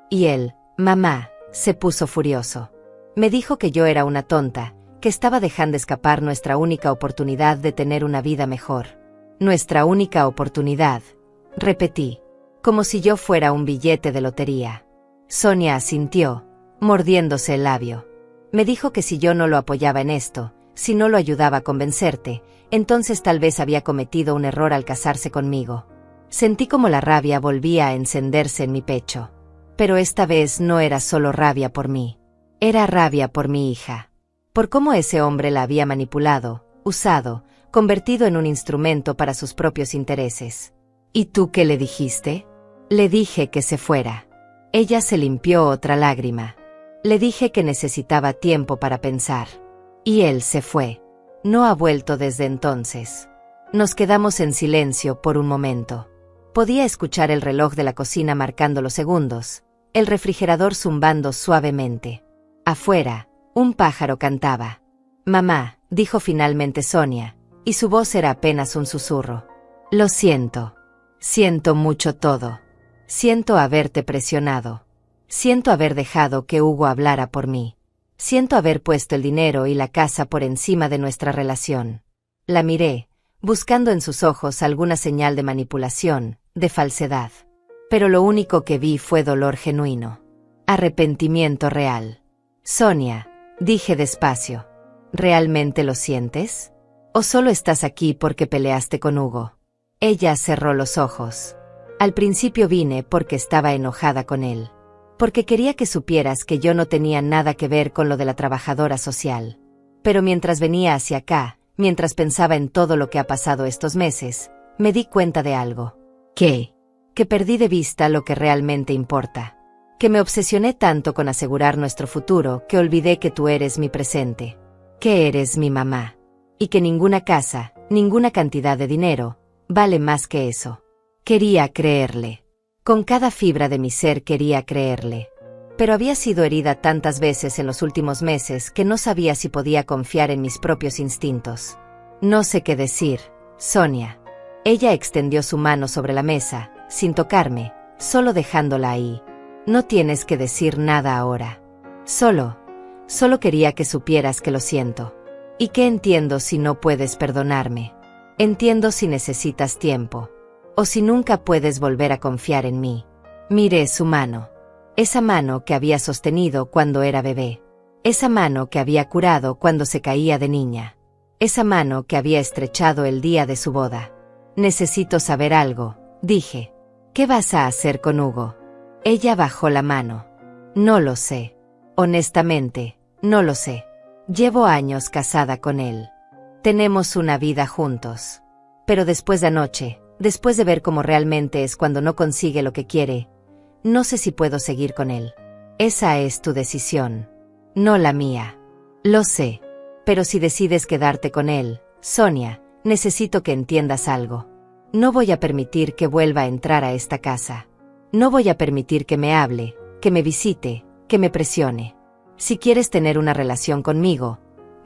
S1: Y él, mamá, se puso furioso. Me dijo que yo era una tonta, que estaba dejando escapar nuestra única oportunidad de tener una vida mejor. Nuestra única oportunidad, repetí, como si yo fuera un billete de lotería. Sonia asintió, mordiéndose el labio. Me dijo que si yo no lo apoyaba en esto, si no lo ayudaba a convencerte, entonces tal vez había cometido un error al casarse conmigo. Sentí como la rabia volvía a encenderse en mi pecho. Pero esta vez no era solo rabia por mí. Era rabia por mi hija. Por cómo ese hombre la había manipulado, usado, convertido en un instrumento para sus propios intereses. ¿Y tú qué le dijiste? Le dije que se fuera. Ella se limpió otra lágrima. Le dije que necesitaba tiempo para pensar. Y él se fue. No ha vuelto desde entonces. Nos quedamos en silencio por un momento. Podía escuchar el reloj de la cocina marcando los segundos, el refrigerador zumbando suavemente. Afuera, un pájaro cantaba. «Mamá», dijo finalmente Sonia, y su voz era apenas un susurro. «Lo siento. Siento mucho todo. Siento haberte presionado. Siento haber dejado que Hugo hablara por mí. Siento haber puesto el dinero y la casa por encima de nuestra relación». La miré, buscando en sus ojos alguna señal de manipulación, de falsedad. Pero lo único que vi fue dolor genuino. Arrepentimiento real. «Sonia», dije despacio, ¿realmente lo sientes? ¿O solo estás aquí porque peleaste con Hugo? Ella cerró los ojos. Al principio vine porque estaba enojada con él. Porque quería que supieras que yo no tenía nada que ver con lo de la trabajadora social. Pero mientras venía hacia acá, mientras pensaba en todo lo que ha pasado estos meses, me di cuenta de algo. ¿Qué? Que perdí de vista lo que realmente importa. Que me obsesioné tanto con asegurar nuestro futuro que olvidé que tú eres mi presente. Que eres mi mamá. Y que ninguna casa, ninguna cantidad de dinero, vale más que eso. Quería creerle. Con cada fibra de mi ser quería creerle. Pero había sido herida tantas veces en los últimos meses que no sabía si podía confiar en mis propios instintos. No sé qué decir, Sonia. Ella extendió su mano sobre la mesa, sin tocarme, solo dejándola ahí. No tienes que decir nada ahora. Solo quería que supieras que lo siento. Y que entiendo si no puedes perdonarme. Entiendo si necesitas tiempo. O si nunca puedes volver a confiar en mí. Miré su mano. Esa mano que había sostenido cuando era bebé. Esa mano que había curado cuando se caía de niña. Esa mano que había estrechado el día de su boda. Necesito saber algo, dije. ¿Qué vas a hacer con Hugo? Ella bajó la mano. No lo sé. Honestamente, no lo sé. Llevo años casada con él. Tenemos una vida juntos. Pero después de anoche, después de ver cómo realmente es cuando no consigue lo que quiere, no sé si puedo seguir con él. Esa es tu decisión, no la mía. Lo sé. Pero si decides quedarte con él, Sonia, necesito que entiendas algo. No voy a permitir que vuelva a entrar a esta casa. No voy a permitir que me hable, que me visite, que me presione. Si quieres tener una relación conmigo,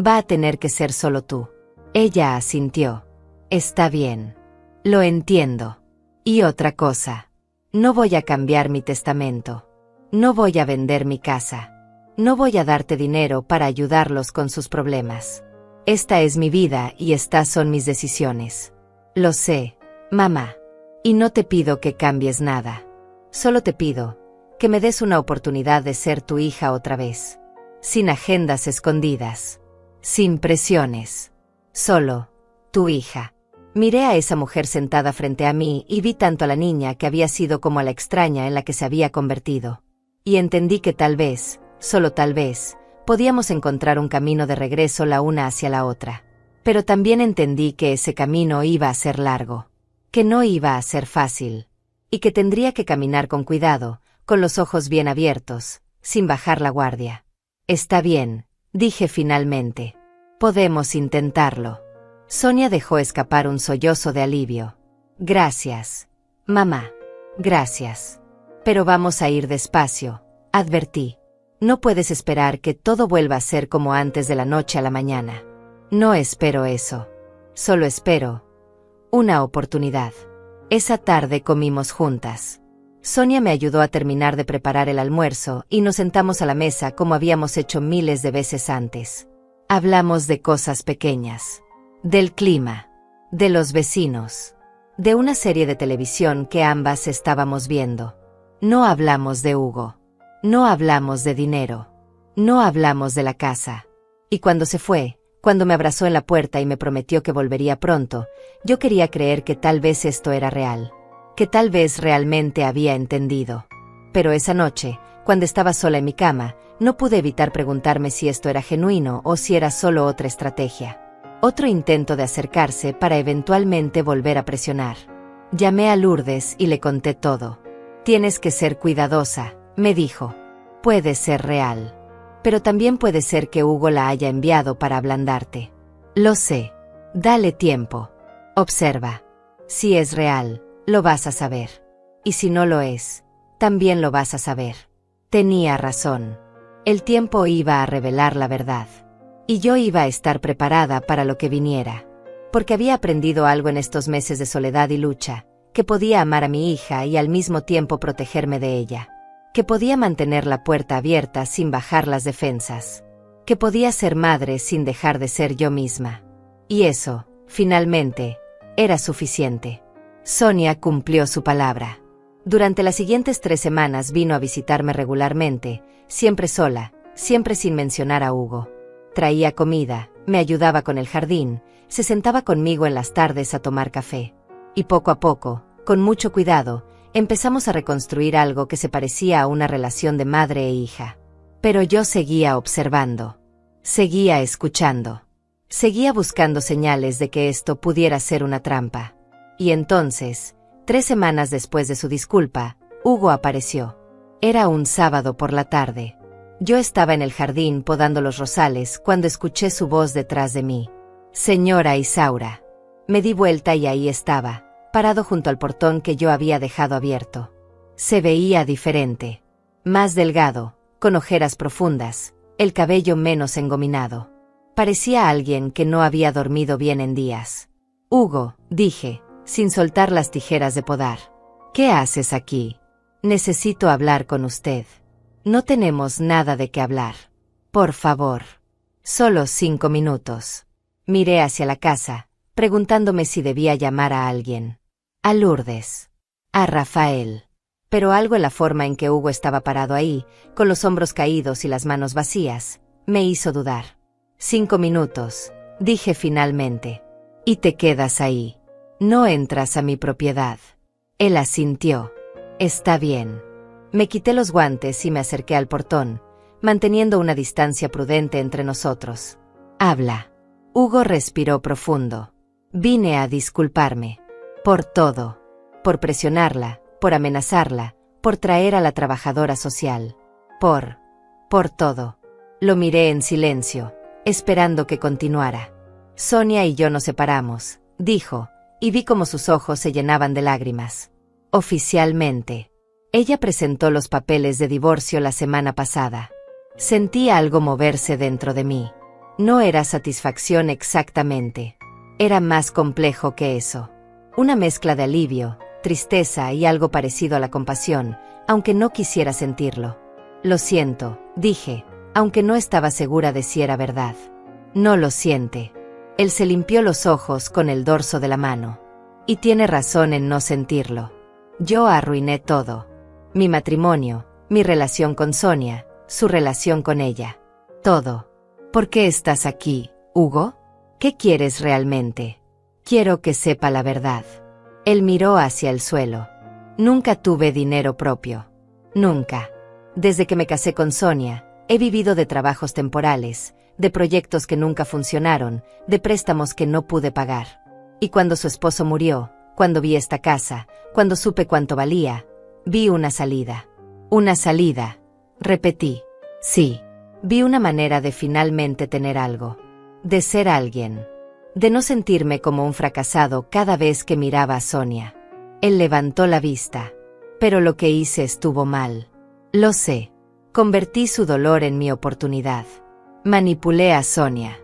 S1: va a tener que ser solo tú. Ella asintió. Está bien. Lo entiendo. Y otra cosa. No voy a cambiar mi testamento. No voy a vender mi casa. No voy a darte dinero para ayudarlos con sus problemas. Esta es mi vida y estas son mis decisiones. Lo sé, mamá. Y no te pido que cambies nada. Solo te pido que me des una oportunidad de ser tu hija otra vez. Sin agendas escondidas. Sin presiones. Solo, tu hija. Miré a esa mujer sentada frente a mí y vi tanto a la niña que había sido como a la extraña en la que se había convertido. Y entendí que tal vez, solo tal vez, podíamos encontrar un camino de regreso la una hacia la otra. Pero también entendí que ese camino iba a ser largo. Que no iba a ser fácil. Y que tendría que caminar con cuidado, con los ojos bien abiertos, sin bajar la guardia. Está bien, dije finalmente. Podemos intentarlo. Sonia dejó escapar un sollozo de alivio. Gracias, mamá. Gracias. Pero vamos a ir despacio, advertí. No puedes esperar que todo vuelva a ser como antes de la noche a la mañana. No espero eso. Solo espero una oportunidad. Esa tarde comimos juntas. Sonia me ayudó a terminar de preparar el almuerzo y nos sentamos a la mesa como habíamos hecho miles de veces antes. Hablamos de cosas pequeñas. Del clima. De los vecinos. De una serie de televisión que ambas estábamos viendo. No hablamos de Hugo. No hablamos de dinero. No hablamos de la casa. Y cuando se fue, cuando me abrazó en la puerta y me prometió que volvería pronto, yo quería creer que tal vez esto era real. Que tal vez realmente había entendido. Pero esa noche, cuando estaba sola en mi cama, no pude evitar preguntarme si esto era genuino o si era solo otra estrategia. Otro intento de acercarse para eventualmente volver a presionar. Llamé a Lourdes y le conté todo. Tienes que ser cuidadosa, me dijo. Puede ser real. Pero también puede ser que Hugo la haya enviado para ablandarte. Lo sé. Dale tiempo. Observa. Si es real, lo vas a saber. Y si no lo es, también lo vas a saber. Tenía razón. El tiempo iba a revelar la verdad. Y yo iba a estar preparada para lo que viniera. Porque había aprendido algo en estos meses de soledad y lucha, que podía amar a mi hija y al mismo tiempo protegerme de ella. Que podía mantener la puerta abierta sin bajar las defensas. Que podía ser madre sin dejar de ser yo misma. Y eso, finalmente, era suficiente. Sonia cumplió su palabra. Durante las siguientes 3 semanas vino a visitarme regularmente, siempre sola, siempre sin mencionar a Hugo. Traía comida, me ayudaba con el jardín, se sentaba conmigo en las tardes a tomar café. Y poco a poco, con mucho cuidado, empezamos a reconstruir algo que se parecía a una relación de madre e hija. Pero yo seguía observando. Seguía escuchando. Seguía buscando señales de que esto pudiera ser una trampa. Y entonces, 3 semanas después de su disculpa, Hugo apareció. Era un sábado por la tarde. Yo estaba en el jardín podando los rosales cuando escuché su voz detrás de mí. Señora Isaura. Me di vuelta y ahí estaba, parado junto al portón que yo había dejado abierto. Se veía diferente. Más delgado, con ojeras profundas, el cabello menos engominado. Parecía alguien que no había dormido bien en días. Hugo, dije, sin soltar las tijeras de podar. ¿Qué haces aquí? Necesito hablar con usted. No tenemos nada de qué hablar. Por favor. Solo 5 minutos. Miré hacia la casa, preguntándome si debía llamar a alguien. A Lourdes. A Rafael. Pero algo en la forma en que Hugo estaba parado ahí, con los hombros caídos y las manos vacías, me hizo dudar. 5 minutos, dije finalmente. Y te quedas ahí. No entras a mi propiedad. Él asintió. Está bien. Me quité los guantes y me acerqué al portón, manteniendo una distancia prudente entre nosotros. Habla. Hugo respiró profundo. Vine a disculparme. Por todo. Por presionarla, por amenazarla, por traer a la trabajadora social. Por todo. Lo miré en silencio, esperando que continuara. Sonia y yo nos separamos, dijo, y vi cómo sus ojos se llenaban de lágrimas. Oficialmente. Ella presentó los papeles de divorcio la semana pasada. Sentí algo moverse dentro de mí. No era satisfacción exactamente. Era más complejo que eso. Una mezcla de alivio, tristeza y algo parecido a la compasión, aunque no quisiera sentirlo. Lo siento, dije, aunque no estaba segura de si era verdad. No lo siente. Él se limpió los ojos con el dorso de la mano. Y tiene razón en no sentirlo. Yo arruiné todo. Mi matrimonio, mi relación con Sonia, su relación con ella. Todo. ¿Por qué estás aquí, Hugo? ¿Qué quieres realmente? Quiero que sepa la verdad. Él miró hacia el suelo. Nunca tuve dinero propio. Nunca. Desde que me casé con Sonia, he vivido de trabajos temporales, de proyectos que nunca funcionaron, de préstamos que no pude pagar. Y cuando su esposo murió, cuando vi esta casa, cuando supe cuánto valía, vi una salida. Una salida. Repetí. Sí. Vi una manera de finalmente tener algo. De ser alguien. De no sentirme como un fracasado cada vez que miraba a Sonia. Él levantó la vista. Pero lo que hice estuvo mal. Lo sé. Convertí su dolor en mi oportunidad. Manipulé a Sonia.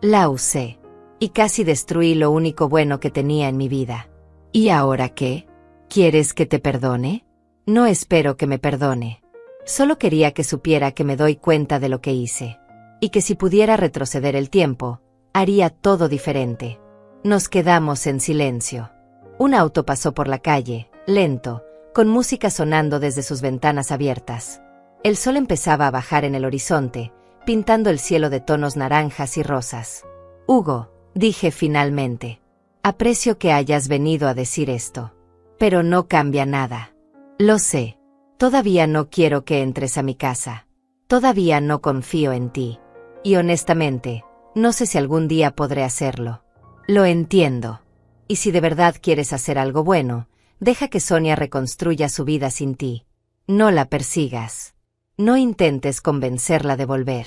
S1: La usé. Y casi destruí lo único bueno que tenía en mi vida. ¿Y ahora qué? ¿Quieres que te perdone? No espero que me perdone. Solo quería que supiera que me doy cuenta de lo que hice. Y que si pudiera retroceder el tiempo, haría todo diferente. Nos quedamos en silencio. Un auto pasó por la calle, lento, con música sonando desde sus ventanas abiertas. El sol empezaba a bajar en el horizonte, pintando el cielo de tonos naranjas y rosas. Hugo, dije finalmente. Aprecio que hayas venido a decir esto. Pero no cambia nada. Lo sé. Todavía no quiero que entres a mi casa. Todavía no confío en ti. Y honestamente, no sé si algún día podré hacerlo. Lo entiendo. Y si de verdad quieres hacer algo bueno, deja que Sonia reconstruya su vida sin ti. No la persigas. No intentes convencerla de volver.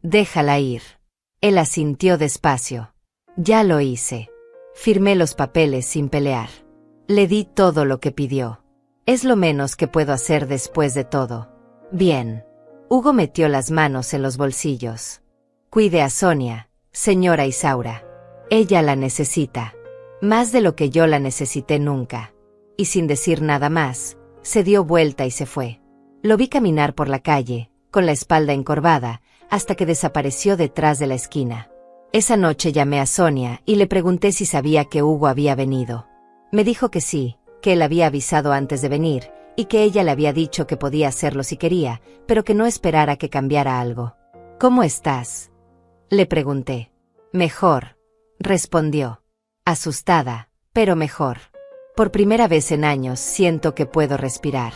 S1: Déjala ir. Él asintió despacio. Ya lo hice. Firmé los papeles sin pelear. Le di todo lo que pidió. Es lo menos que puedo hacer después de todo. Bien. Hugo metió las manos en los bolsillos. Cuide a Sonia, señora Isaura. Ella la necesita. Más de lo que yo la necesité nunca. Y sin decir nada más, se dio vuelta y se fue. Lo vi caminar por la calle, con la espalda encorvada, hasta que desapareció detrás de la esquina. Esa noche llamé a Sonia y le pregunté si sabía que Hugo había venido. Me dijo que sí, que él había avisado antes de venir, y que ella le había dicho que podía hacerlo si quería, pero que no esperara que cambiara algo. ¿Cómo estás?, le pregunté. Mejor, respondió. Asustada, pero mejor. Por primera vez en años siento que puedo respirar.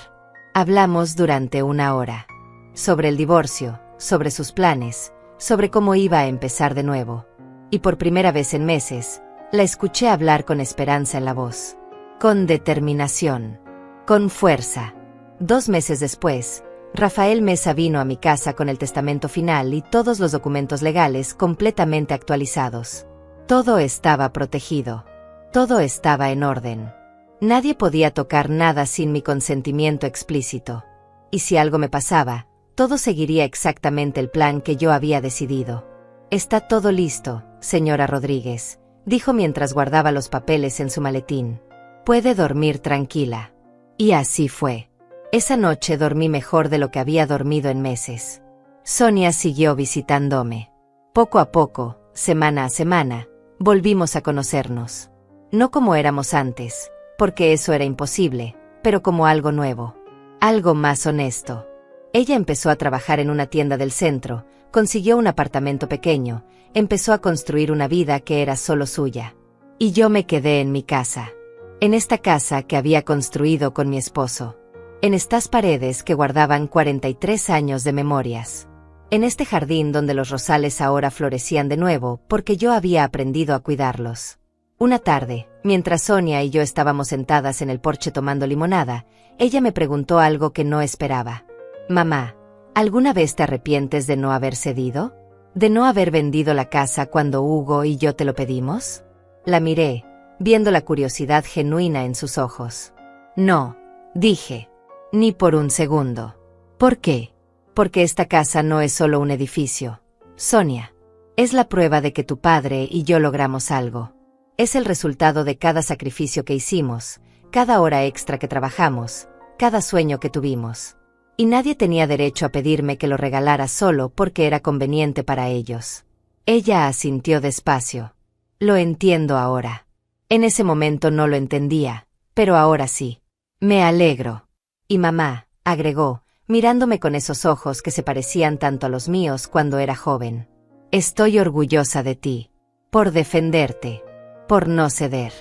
S1: Hablamos durante 1 hora. Sobre el divorcio, sobre sus planes, sobre cómo iba a empezar de nuevo. Y por primera vez en meses, la escuché hablar con esperanza en la voz. Con determinación. Con fuerza. 2 meses después, Rafael Mesa vino a mi casa con el testamento final y todos los documentos legales completamente actualizados. Todo estaba protegido. Todo estaba en orden. Nadie podía tocar nada sin mi consentimiento explícito. Y si algo me pasaba, todo seguiría exactamente el plan que yo había decidido. Está todo listo, señora Rodríguez, dijo mientras guardaba los papeles en su maletín. Puede dormir tranquila. Y así fue. Esa noche dormí mejor de lo que había dormido en meses. Sonia siguió visitándome. Poco a poco, semana a semana, volvimos a conocernos. No como éramos antes, porque eso era imposible, pero como algo nuevo. Algo más honesto. Ella empezó a trabajar en una tienda del centro, consiguió un apartamento pequeño, empezó a construir una vida que era solo suya. Y yo me quedé en mi casa. En esta casa que había construido con mi esposo. En estas paredes que guardaban 43 años de memorias. En este jardín donde los rosales ahora florecían de nuevo porque yo había aprendido a cuidarlos. Una tarde, mientras Sonia y yo estábamos sentadas en el porche tomando limonada, ella me preguntó algo que no esperaba. Mamá, ¿alguna vez te arrepientes de no haber cedido? ¿De no haber vendido la casa cuando Hugo y yo te lo pedimos? La miré, viendo la curiosidad genuina en sus ojos. No, dije. Ni por un segundo. ¿Por qué? Porque esta casa no es solo un edificio, Sonia. Es la prueba de que tu padre y yo logramos algo. Es el resultado de cada sacrificio que hicimos, cada hora extra que trabajamos, cada sueño que tuvimos. Y nadie tenía derecho a pedirme que lo regalara solo porque era conveniente para ellos. Ella asintió despacio. Lo entiendo ahora. En ese momento no lo entendía, pero ahora sí. Me alegro. Y mamá, agregó, mirándome con esos ojos que se parecían tanto a los míos cuando era joven. Estoy orgullosa de ti. Por defenderte. Por no ceder.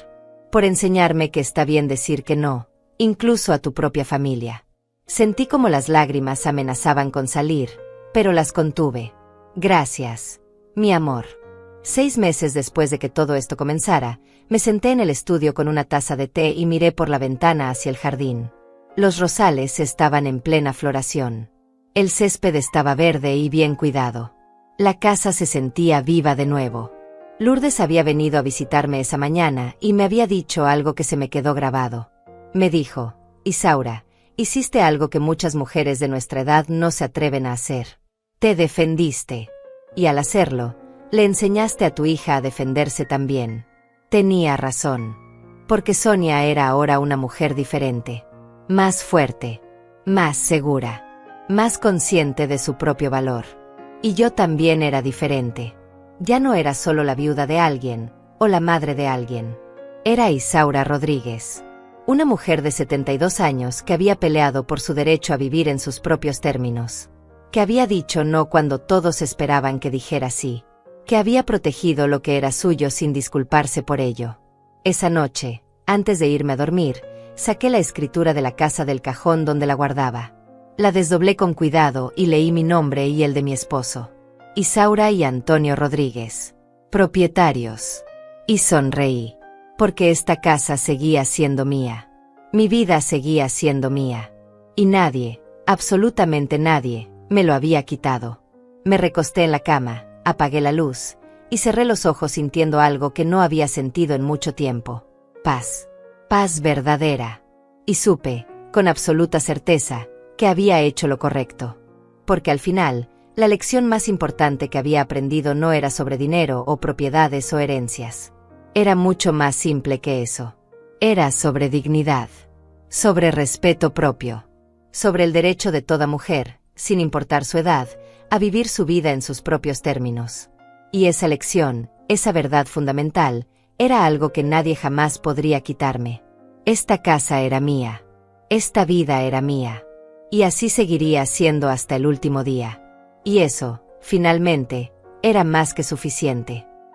S1: Por enseñarme que está bien decir que no, incluso a tu propia familia. Sentí como las lágrimas amenazaban con salir, pero las contuve. Gracias, mi amor. 6 meses después de que todo esto comenzara, me senté en el estudio con una taza de té y miré por la ventana hacia el jardín. Los rosales estaban en plena floración. El césped estaba verde y bien cuidado. La casa se sentía viva de nuevo. Lourdes había venido a visitarme esa mañana y me había dicho algo que se me quedó grabado. Me dijo, Isaura, hiciste algo que muchas mujeres de nuestra edad no se atreven a hacer. Te defendiste. Y al hacerlo, le enseñaste a tu hija a defenderse también. Tenía razón. Porque Sonia era ahora una mujer diferente. Más fuerte. Más segura. Más consciente de su propio valor. Y yo también era diferente. Ya no era solo la viuda de alguien, o la madre de alguien. Era Isaura Rodríguez. Una mujer de 72 años que había peleado por su derecho a vivir en sus propios términos. Que había dicho no cuando todos esperaban que dijera sí. Que había protegido lo que era suyo sin disculparse por ello. Esa noche, antes de irme a dormir, saqué la escritura de la casa del cajón donde la guardaba. La desdoblé con cuidado y leí mi nombre y el de mi esposo. Isaura y Antonio Rodríguez. Propietarios. Y sonreí. Porque esta casa seguía siendo mía. Mi vida seguía siendo mía. Y nadie, absolutamente nadie, me lo había quitado. Me recosté en la cama, apagué la luz, y cerré los ojos sintiendo algo que no había sentido en mucho tiempo. Paz. Paz verdadera. Y supe, con absoluta certeza, que había hecho lo correcto. Porque al final, la lección más importante que había aprendido no era sobre dinero o propiedades o herencias. Era mucho más simple que eso. Era sobre dignidad. Sobre respeto propio. Sobre el derecho de toda mujer, sin importar su edad, a vivir su vida en sus propios términos. Y esa lección, esa verdad fundamental, era algo que nadie jamás podría quitarme. Esta casa era mía. Esta vida era mía. Y así seguiría siendo hasta el último día. Y eso, finalmente, era más que suficiente.